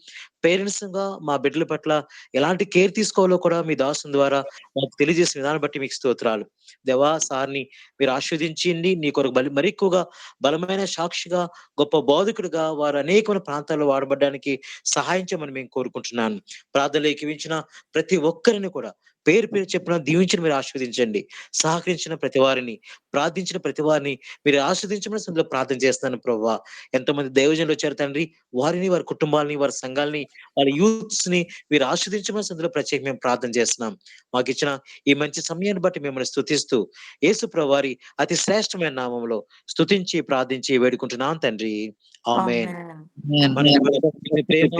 పేరెంట్స్‌గా మా బిడ్డల పట్ల ఎలాంటి కేర్ తీసుకోవాలో కూడా మీ దాసుని ద్వారా మాకు తెలియజేసిన విధానం బట్టి మీకు స్తోత్రాలు. దేవా, సార్‌ని మీరు ఆశీర్వదించండి. నీ కొరకు మరి ఎక్కువగా బలమైన సాక్షిగా, గొప్ప బోధకుడిగా వారు అనేకమైన ప్రాంతాల్లో వాడబడ్డానికి సహాయం చేయమని మేము కోరుకుంటున్నాను. ప్రార్థనలో ఏకీవించిన ప్రతి ఒక్కరిని కూడా పేరు పేరు చొప్పున దీవించి మీరు ఆశీర్వదించండి. సహకరించిన ప్రతి వారిని, ప్రార్థించిన ప్రతి వారిని మీరు ఆశీర్వదించమని సందులో ప్రార్థన చేస్తున్నాను ప్రభువా. ఎంతోమంది దైవజనులు వచ్చారు తండ్రి. వారిని, వారి కుటుంబాలని, వారి సంఘాలని, వాళ్ళ యూత్స్‌ని మీరు ఆశీర్వదించమని సందులో ప్రత్యేకంగా మేము ప్రార్థన చేస్తున్నాం. మాకిచ్చిన ఈ మంచి సమయాన్ని బట్టి మిమ్మల్ని స్తుతిస్తూ యేసు ప్రభువారి అతి శ్రేష్టమైన నామములో స్తుతించి, ప్రార్థించి వేడుకుంటున్నాను తండ్రి. ఆమేన్. ఆమేన్. మన దేవుని ప్రేమ,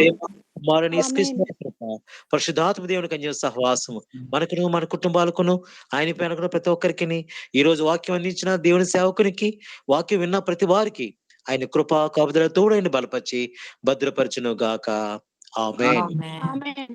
కుమారుని ఆమేన్. యేసుక్రీస్తు కృప, పరిశుద్ధాత్మ దేవుని కన్య సహవాసము మనకును, మన కుటుంబాలకును, ఆయన పేరున ప్రతి ఒక్కరికిని, ఈరోజు వాక్యం అందించిన దేవుని సేవకునికి, వాక్యం విన్న ప్రతి వారికి ఆయన కృప కాపుదల తోడైన బలపరిచి భద్రపరచును గాక. ఆమేన్. ఆమేన్. ఆమేన్.